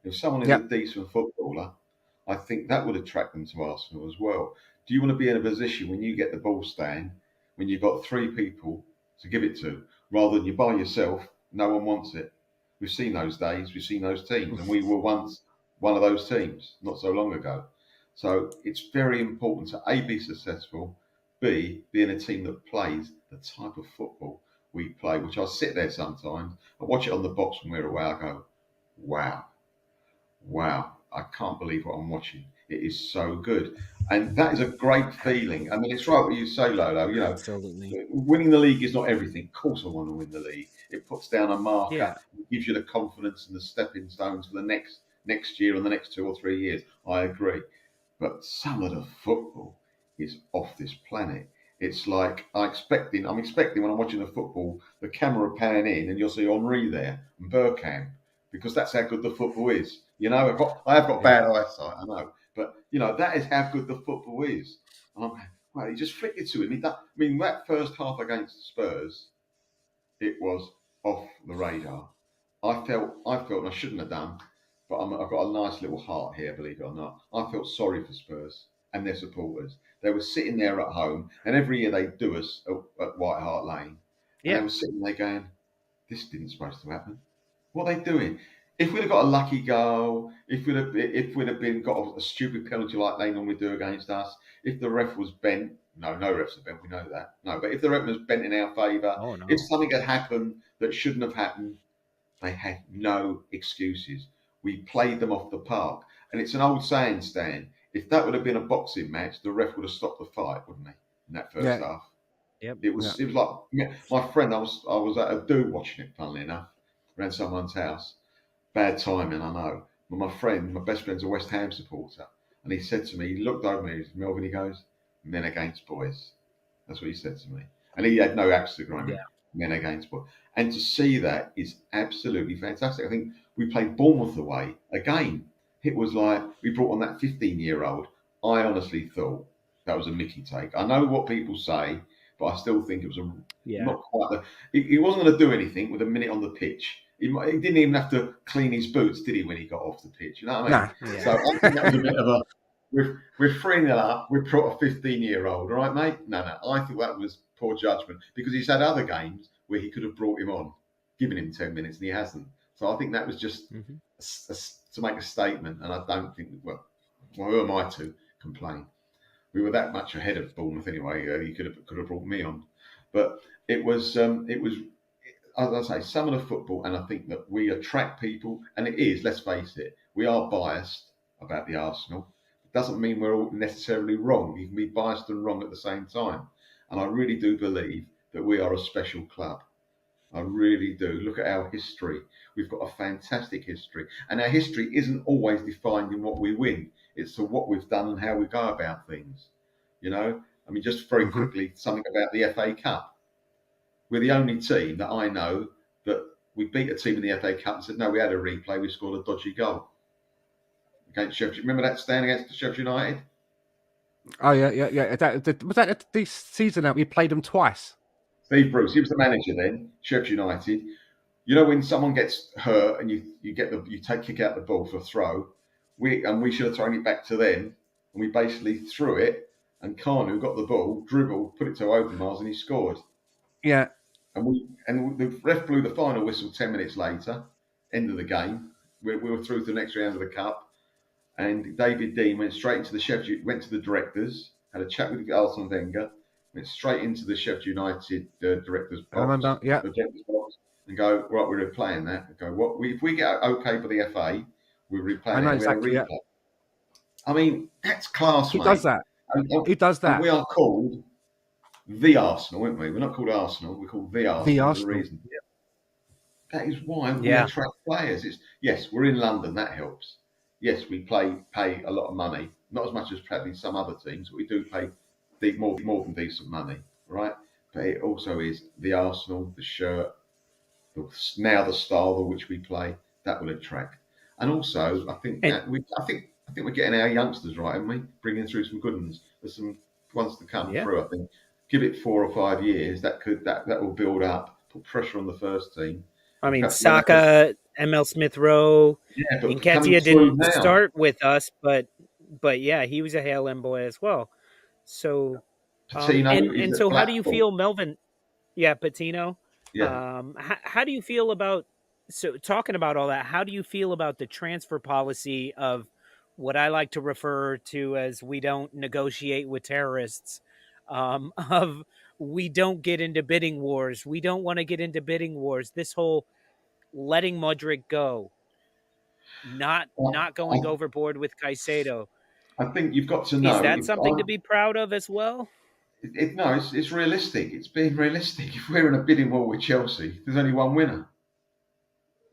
Speaker 3: If someone is a
Speaker 2: Yep.
Speaker 3: decent footballer, I think that would attract them to Arsenal as well. Do you want to be in a position when you get the ball, Stan, when you've got three people to give it to, rather than you by yourself, no one wants it? We've seen those days, we've seen those teams, and we were once one of those teams not so long ago. So it's very important to A, be successful, B, be in a team that plays the type of football we play, which I sit there sometimes, I watch it on the box when we're away, I go, wow, I can't believe what I'm watching. It is so good. And that is a great feeling. I mean, it's right what you say, Lolo. You know,
Speaker 1: Absolutely.
Speaker 3: winning the league is not everything. Of course, I want to win the league. It puts down a marker.
Speaker 1: Yeah.
Speaker 3: It gives you the confidence and the stepping stones for the next year and the next 2 or 3 years. I agree. But some of the football is off this planet. It's like I'm expecting when I'm watching the football, the camera pan in and you'll see Henri there and Bergkamp, because that's how good the football is. You know, I have got bad eyesight, I know, but you know that is how good the football is. And I'm like, well, he just flicked it to him. That first half against Spurs, it was off the radar. I felt, and I shouldn't have done, but I've got a nice little heart here, believe it or not. I felt sorry for Spurs and their supporters. They were sitting there at home, and every year they do us at White Hart Lane, and they were sitting there going, "This didn't supposed to happen. What are they doing?" If we'd have got a lucky goal, if we'd have got a stupid penalty like they normally do against us, if the ref was bent, no refs are bent, we know that. No, but if the ref was bent in our favour, if something had happened that shouldn't have happened, they had no excuses. We played them off the park. And it's an old saying, Stan, if that would have been a boxing match, the ref would have stopped the fight, wouldn't he? In that first half.
Speaker 1: Yep.
Speaker 3: It was like my friend, I was at a do watching it, funnily enough, around someone's house. Bad timing, I know. But my best friend's a West Ham supporter. And he said to me, he looked over me, Melvin, he goes, "Men against boys." That's what he said to me. And he had no axe to grind. Men against boys. And to see that is absolutely fantastic. I think we played Bournemouth away again. It was like we brought on that 15-year-old. I honestly thought that was a Mickey take. I know what people say, but I still think it was not quite he wasn't going to do anything with a minute on the pitch. He didn't even have to clean his boots, did he, when he got off the pitch? You know what I mean? So I think that was a bit of a we're 3-0 up. We brought a 15-year-old, all right, mate? No. I think that was poor judgment, because he's had other games where he could have brought him on, given him 10 minutes, and he hasn't. So I think that was just to make a statement, and I don't think, well, who am I to complain? We were that much ahead of Bournemouth anyway. He could have brought me on, but it was as I say, some of the football, and I think that we attract people, and it is, let's face it, we are biased about the Arsenal. It doesn't mean we're all necessarily wrong. You can be biased and wrong at the same time. And I really do believe that we are a special club. I really do. Look at our history. We've got a fantastic history. And our history isn't always defined in what we win. It's to what we've done and how we go about things. You know? I mean, just very quickly, something about the FA Cup. We're the only team that I know that we beat a team in the FA Cup and said, no, we had a replay, we scored a dodgy goal against Sheffield. Remember that stand against Sheffield United?
Speaker 2: Oh, yeah. Was that this season that we played them twice?
Speaker 3: Steve Bruce, he was the manager then, Sheffield United. You know, when someone gets hurt and you kick out the ball for a throw, we should have thrown it back to them, and we basically threw it, and Kanu got the ball, dribbled, put it to Overmars, and he scored.
Speaker 2: Yeah.
Speaker 3: And the ref blew the final whistle 10 minutes later, end of the game. We were through to the next round of the cup, and David Dean went straight into the Sheffield, went to the directors, had a chat with Arsene Wenger, went straight into the Sheffield United directors box, and go, right, we're replaying that. And go, if we get okay for the FA, we're replaying.
Speaker 2: I know exactly. Yeah.
Speaker 3: I mean, that's class.
Speaker 2: He
Speaker 3: mate.
Speaker 2: Does that. He does that.
Speaker 3: And we are called the Arsenal, aren't we? We're not called Arsenal. We're called the Arsenal.
Speaker 2: The
Speaker 3: for
Speaker 2: Arsenal.
Speaker 3: a reason. Yeah. That is why we attract players. Yes, we're in London. That helps. Yes, we pay a lot of money. Not as much as probably some other teams, but we do pay more than decent money, right? But it also is the Arsenal, the shirt, now the style of which we play, that will attract. And also, I think we're getting our youngsters right, aren't we? Bringing through some good ones. There's some ones to come through. I think give it 4 or 5 years, that will build up, put pressure on the first team.
Speaker 1: I mean, Saka, ML Smith Rowe, Nketiah didn't start with us, but yeah, he was a Hale M boy as well. So, and so how do you feel, Melvin? Yeah, Patino.
Speaker 3: Yeah.
Speaker 1: How do you feel about, so talking about all that, how do you feel about the transfer policy of what I like to refer to as we don't negotiate with terrorists, of we don't get into bidding wars. We don't want to get into bidding wars. This whole letting Modric go, not going overboard with Caicedo.
Speaker 3: I think you've got to know.
Speaker 1: Is that something to be proud of as well?
Speaker 3: No, it's realistic. It's being realistic. If we're in a bidding war with Chelsea, there's only one winner.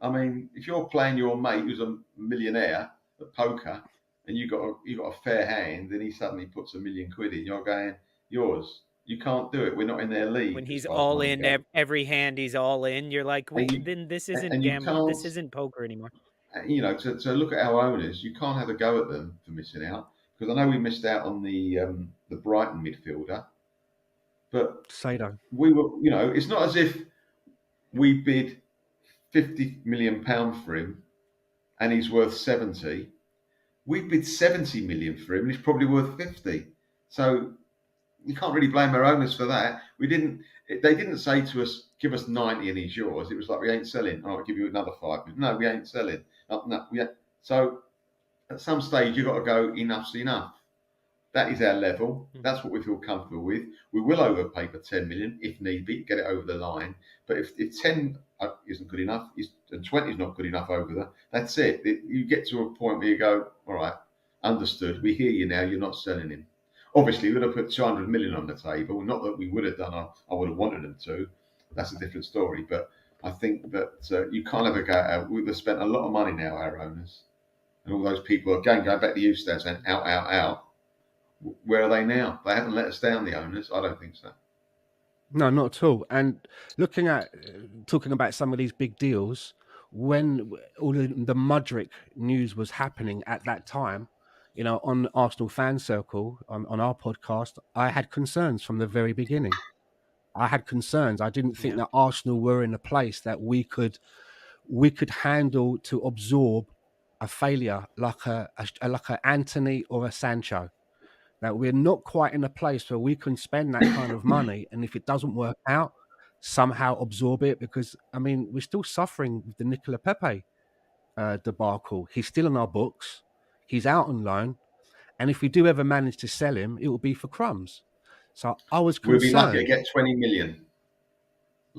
Speaker 3: I mean, if you're playing your mate who's a millionaire at poker, and you got a fair hand, and he suddenly puts £1 million in, you're going, yours. You can't do it. We're not in their league.
Speaker 1: When
Speaker 3: as
Speaker 1: he's
Speaker 3: far as
Speaker 1: all
Speaker 3: money
Speaker 1: in,
Speaker 3: goes.
Speaker 1: every hand he's all in. You're like,
Speaker 3: And you,
Speaker 1: then this
Speaker 3: and
Speaker 1: isn't
Speaker 3: you
Speaker 1: gamble.
Speaker 3: can't,
Speaker 1: This isn't poker anymore.
Speaker 3: you know, to look at our owners, you can't have a go at them for missing out. Because I know we missed out on the Brighton midfielder, but
Speaker 2: Sado.
Speaker 3: we were, you know, it's not as if we bid £50 million for him and he's worth 70. We bid 70 million for him and he's probably worth 50. So you can't really blame our owners for that. They didn't say to us, give us 90 and he's yours. It was like, we ain't selling. I'll give you another 5 million. No, we ain't selling. No. So at some stage, you've got to go, enough's enough. That is our level. That's what we feel comfortable with. We will overpay for 10 million if need be, get it over the line. But if 10 isn't good enough, and 20 is not good enough over there, that's it. You get to a point where you go, all right, understood. We hear you now. You're not selling him. Obviously, we would have put 200 million on the table. Not that we would have done. I would have wanted them to. That's a different story. But I think that you can't have a go. We've spent a lot of money now, our owners, and all those people again going back to you, Stan, saying out. Where are they now? They haven't let us down, the owners. I don't think so.
Speaker 2: No, not at all. And talking about some of these big deals, when all the Mudrick news was happening at that time, you know, on Arsenal Fan Circle, on our podcast, I had concerns from the very beginning. I had concerns. I didn't think that Arsenal were in a place that we could handle to absorb a failure like a Anthony or a Sancho. That we're not quite in a place where we can spend that kind of money, and if it doesn't work out, somehow absorb it. Because I mean, we're still suffering with the Nicola Pepe debacle. He's still in our books. He's out on loan, and if we do ever manage to sell him, it will be for crumbs. So I was concerned.
Speaker 3: We'll be lucky to get 20 million.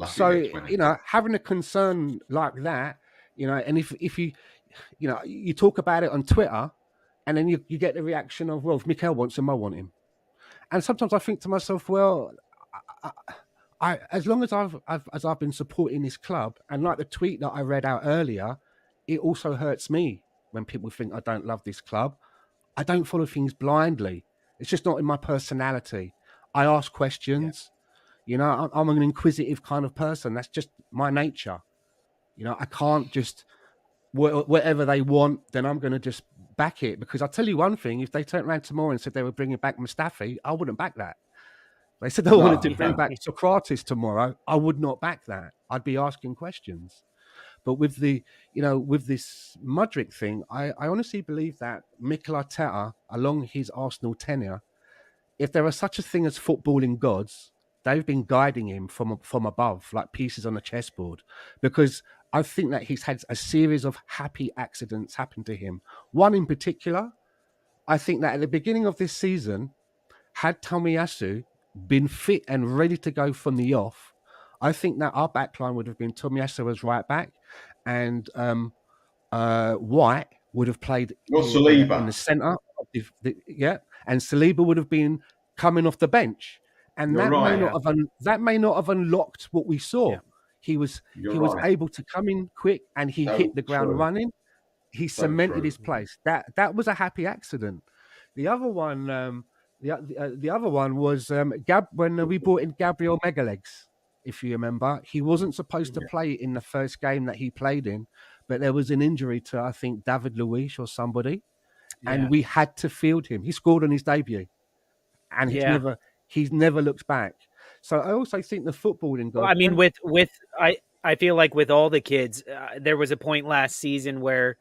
Speaker 2: So, you know, having a concern like that, you know, and if you, you know, you talk about it on Twitter, and then you get the reaction of, well, if Mikel wants him, I want him. And sometimes I think to myself, well, I as long as I've been supporting this club, and like the tweet that I read out earlier, it also hurts me when people think I don't love this club. I don't follow things blindly. It's just not in my personality. I ask questions. You know, I'm an inquisitive kind of person. That's just my nature. You know, I can't just whatever they want, then I'm going to just back it. Because I'll tell you one thing, if they turned around tomorrow and said they were bringing back Mustafi, I wouldn't back that. They said they wanted to bring back Socrates tomorrow, I would not back that. I'd be asking questions. But with the, you know, with this Mudrick thing, I honestly believe that Mikel Arteta, along his Arsenal tenure, if there are such a thing as footballing gods, they've been guiding him from above, like pieces on a chessboard. Because I think that he's had a series of happy accidents happen to him. One in particular, I think that at the beginning of this season, had Tomiyasu been fit and ready to go from the off, I think that our backline would have been Tomiyasu as right back, and White would have played in the centre. And Saliba would have been coming off the bench, and that may not have unlocked what we saw. He was able to come in quick, and he hit the ground running. He cemented his place. That was a happy accident. The other one, the other one was when we brought in Gabriel Megalegs. If you remember, he wasn't supposed to play in the first game that he played in, but there was an injury to, I think, David Luiz or somebody, and we had to field him. He scored on his debut, and he's never looked back. So I also think the footballing.
Speaker 1: Well, I mean, I feel like with all the kids, there was a point last season where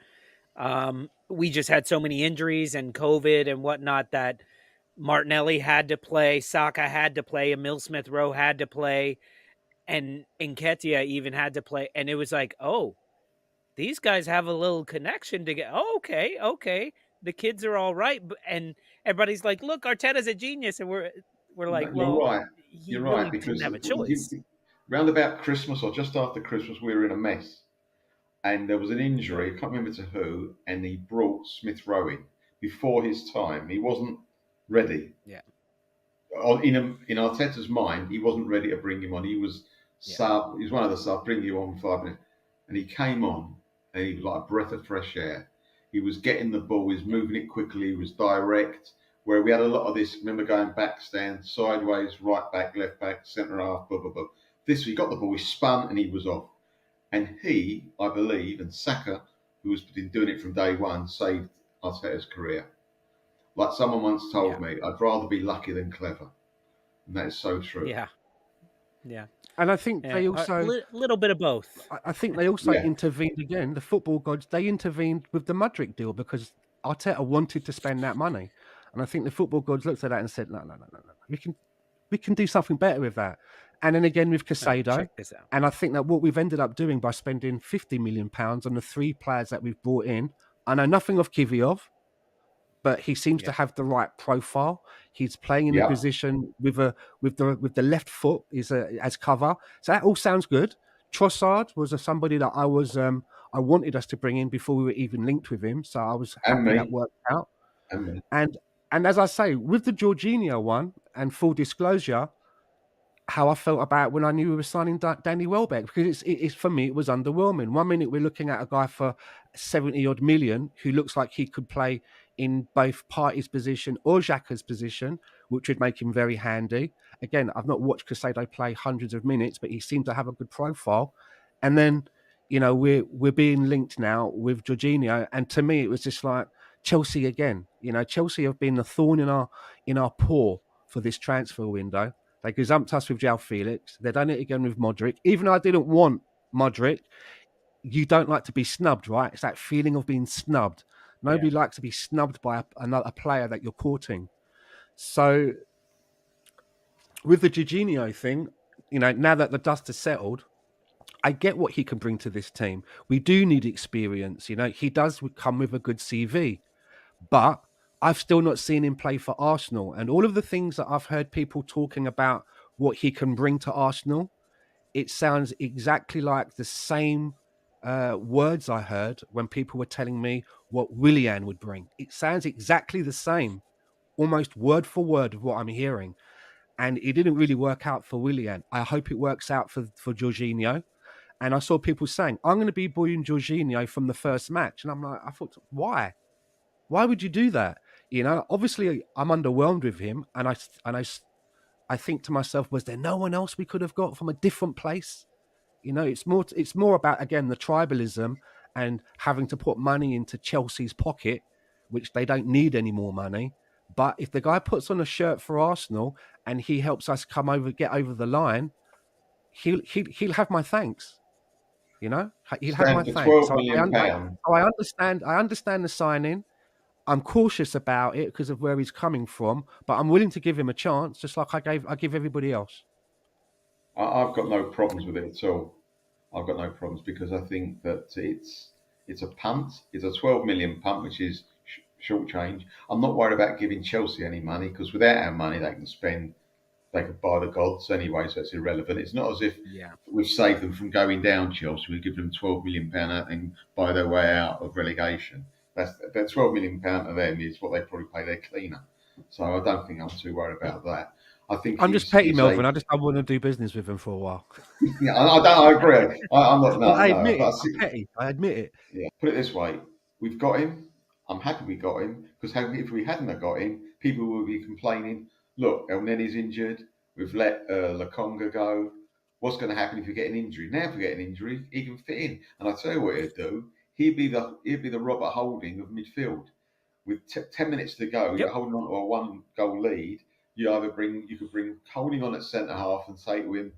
Speaker 1: we just had so many injuries and COVID and whatnot that Martinelli had to play, Saka had to play, Emil Smith-Rowe had to play, and Nketiah even had to play. And it was like, oh, these guys have a little connection to get. Oh, okay. The kids are all right. And everybody's like, look, Arteta's a genius. And we're like,
Speaker 3: you're right, because
Speaker 1: didn't have a choice.
Speaker 3: Round about Christmas or just after Christmas, we were in a mess. And there was an injury, I can't remember to who, and he brought Smith-Rowe in before his time. He wasn't ready.
Speaker 1: Yeah.
Speaker 3: In Arteta's mind, he wasn't ready to bring him on. He was sub. He was one of the sub. Bring you on 5 minutes, and he came on, and he was like a breath of fresh air. He was getting the ball. He was moving it quickly. He was direct. where we had a lot of this. Remember going back stand, sideways, right back, left back, centre half, blah, blah, blah. This, he got the ball, he spun and he was off. And he, I believe, and Saka, who has been doing it from day one, saved Arteta's career. Like someone once told me, I'd rather be lucky than clever. And that is so true.
Speaker 1: Yeah. Yeah.
Speaker 2: And I think they also
Speaker 1: little bit of both.
Speaker 2: I think they also intervened again. The football gods, they intervened with the Mudryk deal because Arteta wanted to spend that money, and I think the football gods looked at that and said, "No, we can do something better with that." And then again with Casado,
Speaker 1: check this out.
Speaker 2: And I think that what we've ended up doing by spending £50 million on the 3 players that we've brought in, I know nothing of Kiviov, but he seems to have the right profile. He's playing in a position with the left foot as cover, so that all sounds good. Trossard was somebody that I wanted us to bring in before we were even linked with him, so I was happy that worked out. And as I say, with the Jorginho one, and full disclosure, how I felt about when I knew we were signing Danny Welbeck, because it's for me it was underwhelming. 1 minute we're looking at a guy for 70 odd million who looks like he could play in both Partey's position or Xhaka's position, which would make him very handy. Again, I've not watched Casado play hundreds of minutes, but he seemed to have a good profile. And then, we're being linked now with Jorginho, and to me it was just like Chelsea again. Chelsea have been the thorn in our paw for this transfer window. They gazumped us with João Felix. They've done it again with Mudryk. Even though I didn't want Mudryk, you don't like to be snubbed, right? It's that feeling of being snubbed. Nobody likes to be snubbed by another player that you're courting. So with the Jorginho thing, now that the dust has settled, I get what he can bring to this team. We do need experience. He does come with a good CV, but I've still not seen him play for Arsenal. And all of the things that I've heard people talking about what he can bring to Arsenal, it sounds exactly like the same words I heard when people were telling me what Willian would bring. It sounds exactly the same, almost word for word of what I'm hearing. And it didn't really work out for Willian. I hope it works out for Jorginho. And I saw people saying, I'm going to be booing Jorginho from the first match. And I thought, why? Why would you do that? Obviously I'm underwhelmed with him. And I think to myself, was there no one else we could have got from a different place? It's more about, again, the tribalism and having to put money into Chelsea's pocket, which they don't need any more money. But if the guy puts on a shirt for Arsenal and he helps us get over the line, he'll have my thanks. He'll have my thanks. So I understand the signing. I'm cautious about it because of where he's coming from, but I'm willing to give him a chance, just like I give everybody else.
Speaker 3: I've got no problems with it at all. I've got no problems because I think that it's a punt. It's a 12 million punt, which is short change. I'm not worried about giving Chelsea any money because without our money, they could buy the gods anyway, so it's irrelevant. It's not as if we've saved them from going down, Chelsea. We give them £12 million and buy their way out of relegation. That £12 million of them is what they probably pay their cleaner. So I don't think I'm too worried about that. I think
Speaker 2: I'm just petty, Melvin. I want to do business with him for a while.
Speaker 3: Yeah, I agree. I'm not. No,
Speaker 2: I admit it. I'm petty. I admit it.
Speaker 3: Yeah. Put it this way: we've got him. I'm happy we got him because if we hadn't have got him, people would be complaining. Look, El Nenny's injured. We've let Lokonga go. What's going to happen if we get an injury? Now, if we get an injury, he can fit in. And I tell you what he'd do. He'd be the Robert Holding of midfield. With 10 minutes to go, you're holding on to a 1-goal lead. You could bring Holding on at centre half and say to him,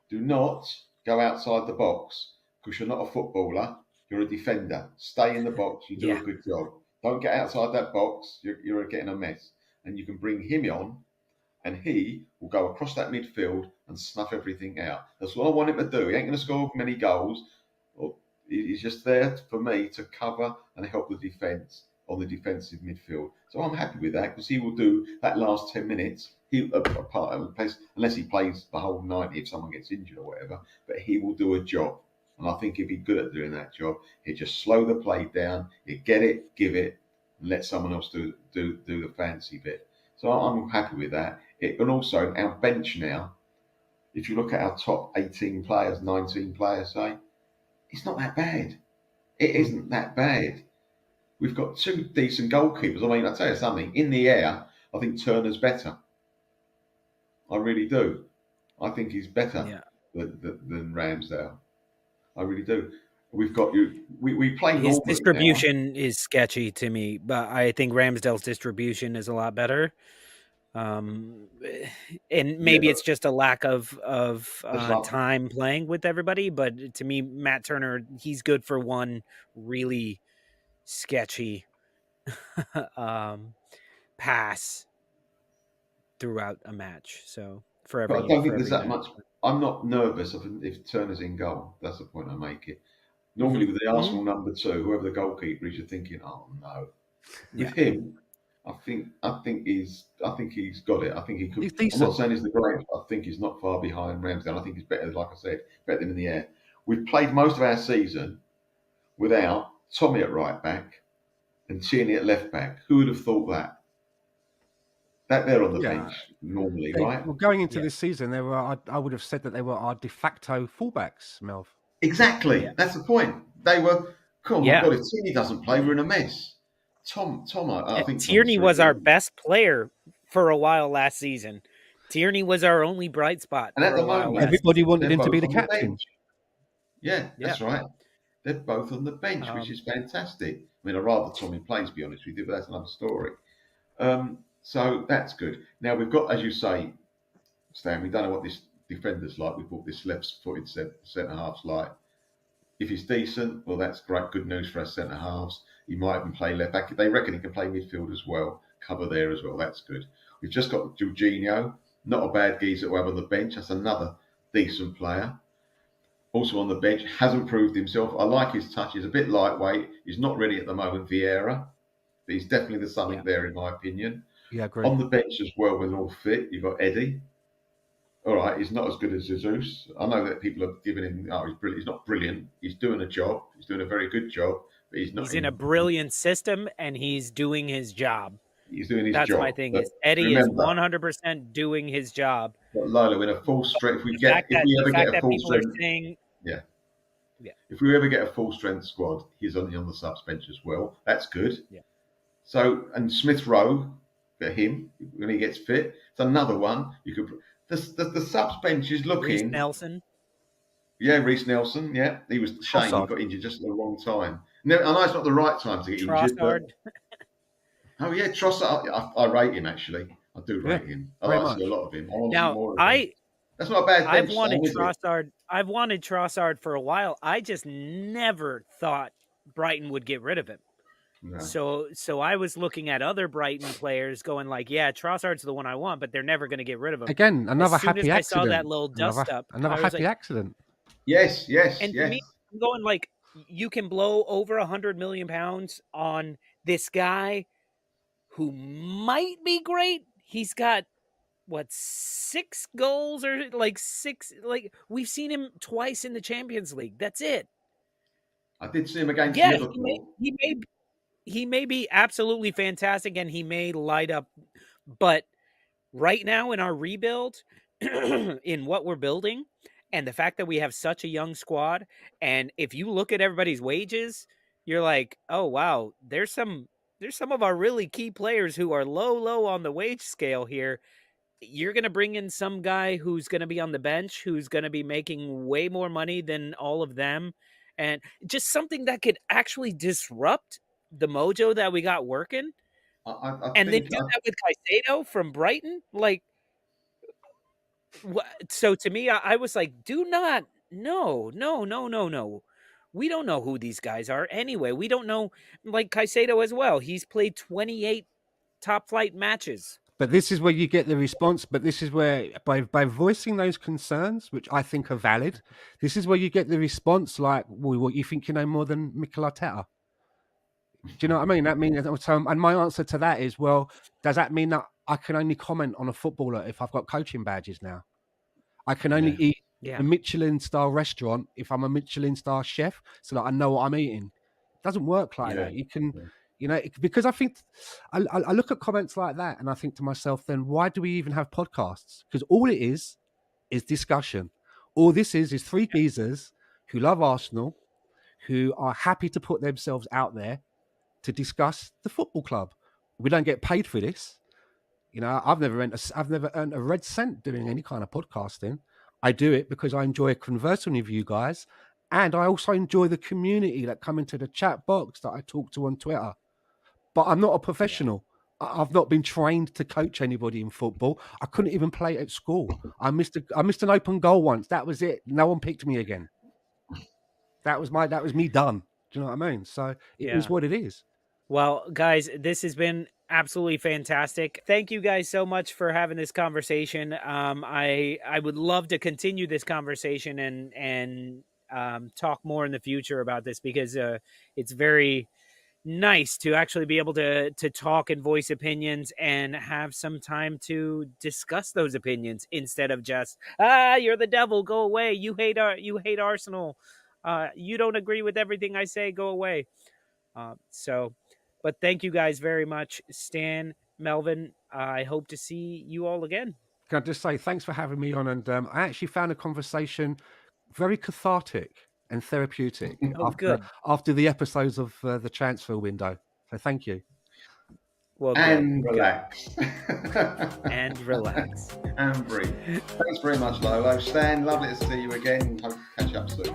Speaker 3: do not go outside the box because you're not a footballer. You're a defender. Stay in the box. You do a good job. Don't get outside that box. You're getting a mess. And you can bring him on, and he will go across that midfield and snuff everything out. That's what I want him to do. He ain't going to score many goals. He's just there for me to cover and help the defence on the defensive midfield. So I'm happy with that because he will do that last 10 minutes. Unless he plays the whole 90 if someone gets injured or whatever, but he will do a job. And I think he'd be good at doing that job. He'd just slow the play down. He'd get it, give it, and let someone else do the fancy bit. So I'm happy with that. And also our bench now, if you look at our top 18 players, 19 players, say, it's not that bad. It isn't that bad. We've got 2 decent goalkeepers. I mean, I'll tell you something. In the air, I think Turner's better. I really do. I think he's better than Ramsdale. I really do. We've got you. We play
Speaker 1: His
Speaker 3: normally
Speaker 1: distribution is sketchy to me, but I think Ramsdale's distribution is a lot better. And maybe it's just a lack of time playing with everybody. But to me, Matt Turner, he's good for one really sketchy pass throughout a match. So for every,
Speaker 3: But I don't think there's that
Speaker 1: match.
Speaker 3: much. I'm not nervous if Turner's in goal. That's the point I make it. Normally with the Arsenal number 2, whoever the goalkeeper is, you're thinking, oh no. With him, I think he's got it. I think he could. I'm not saying he's the greatest. I think he's not far behind Ramsdale. I think he's better, like I said, better than in the air. We've played most of our season without Tommy at right back and Tierney at left back. Who would have thought that? That they're on the bench normally, right?
Speaker 2: Well, going into this season, they were. I would have said that they were our de facto fullbacks, Melv.
Speaker 3: Exactly. That's the point. They were. Oh my God! If Tierney doesn't play, we're in a mess. Tom. I think
Speaker 1: Tierney was our best player for a while last season. Tierney was our only bright spot.
Speaker 3: And at the moment,
Speaker 2: everybody wanted him to be the captain.
Speaker 3: Yeah, that's right. They're both on the bench, which is fantastic. I mean, I'd rather Tommy plays, to be honest with you, but that's another story. So that's good. Now we've got, as you say, Stan, we don't know what this defender's like. We bought this left-footed centre-half's like. If he's decent, well, that's great. Good news for our centre-halves. He might even play left back. They reckon he can play midfield as well, cover there as well. That's good. We've just got Jorginho, not a bad geezer to have on the bench. That's another decent player. Also on the bench, hasn't proved himself. I like his touch. He's a bit lightweight. He's not ready at the moment, Vieira. But he's definitely the something there, in my opinion.
Speaker 2: Yeah, great.
Speaker 3: On the bench as well, when they're all fit, you've got Eddie. All right, he's not as good as Jesus. I know that people have given him, he's brilliant. He's not brilliant. He's doing a job. He's doing a very good job, but he's not.
Speaker 1: He's in a brilliant system, and he's doing his job.
Speaker 3: He's doing his
Speaker 1: job. That's my thing. Is Eddie is 100% doing his job.
Speaker 3: But Lolo, in a full strength, if we ever get a full strength, if we ever get a full strength squad, he's on the subs bench as well. That's good.
Speaker 1: Yeah.
Speaker 3: So, and Smith Rowe, for him, when he gets fit, it's another one. You could. The subs bench is looking.
Speaker 1: Reece Nelson.
Speaker 3: Yeah, Reece Nelson. Yeah, he was shame. He got injured just at the wrong time. No, I know it's not the right time to get injured. But... Oh yeah, Trossard. I rate him actually. I do rate him. I like to see a lot of him. That's not a bad bench.
Speaker 1: I've wanted Trossard for a while. I just never thought Brighton would get rid of him. No. So I was looking at other Brighton players going like, yeah, Trossard's the one I want, but they're never going to get rid of him.
Speaker 2: Again, another happy accident.
Speaker 1: I saw that little dust up.
Speaker 2: Another happy accident.
Speaker 3: Yes.
Speaker 1: And to me, I'm going like, you can blow over £100 million on this guy who might be great. He's got, 6 goals or like 6? Like, we've seen him twice in the Champions League. That's it.
Speaker 3: I did see him against Liverpool.
Speaker 1: He may be absolutely fantastic and he may light up, but right now in our rebuild, in what we're building, and the fact that we have such a young squad, and if you look at everybody's wages, you're like, oh wow, there's some of our really key players who are low on the wage scale here. You're going to bring in some guy who's going to be on the bench, who's going to be making way more money than all of them, and just something that could actually disrupt the mojo that we got working, and then do that with Caicedo from Brighton. Like, so to me, I was like, no. We don't know who these guys are anyway. We don't know, like Caicedo as well. He's played 28 top flight matches.
Speaker 2: But this is where you get the response. But this is where, by voicing those concerns, which I think are valid, this is where you get the response like, well, what, you think you know more than Mikel Arteta? Do you know what I mean? That means, and my answer to that is, well, does that mean that I can only comment on a footballer if I've got coaching badges now? I can only eat a Michelin-star restaurant if I'm a Michelin-star chef, so that I know what I'm eating. It doesn't work like that. You can, because I think, I look at comments like that and I think to myself, then why do we even have podcasts? Because all it is discussion. All this is 3 geezers who love Arsenal, who are happy to put themselves out there to discuss the football club. We don't get paid for this. You know, I've never earned a red cent doing any kind of podcasting. I do it because I enjoy conversing with you guys, and I also enjoy the community that come into the chat box that I talk to on Twitter. But I'm not a professional. I've not been trained to coach anybody in football. I couldn't even play at school. I missed an open goal once. That was it. No one picked me again. That was me done. Do you know what I mean? So it is what it is.
Speaker 1: Well, guys, this has been absolutely fantastic. Thank you guys so much for having this conversation. I would love to continue this conversation and talk more in the future about this, because it's very nice to actually be able to talk and voice opinions and have some time to discuss those opinions instead of just, you're the devil, go away. You hate Arsenal. You don't agree with everything I say, go away. But thank you guys very much, Stan, Melvin. I hope to see you all again.
Speaker 2: Can I just say thanks for having me on? And I actually found a conversation very cathartic and therapeutic after the episodes of the transfer window. So thank you.
Speaker 1: Well,
Speaker 3: and relax.
Speaker 1: And relax.
Speaker 3: And breathe. Thanks very much, Lolo. Stan, lovely to see you again. Hope to catch up soon.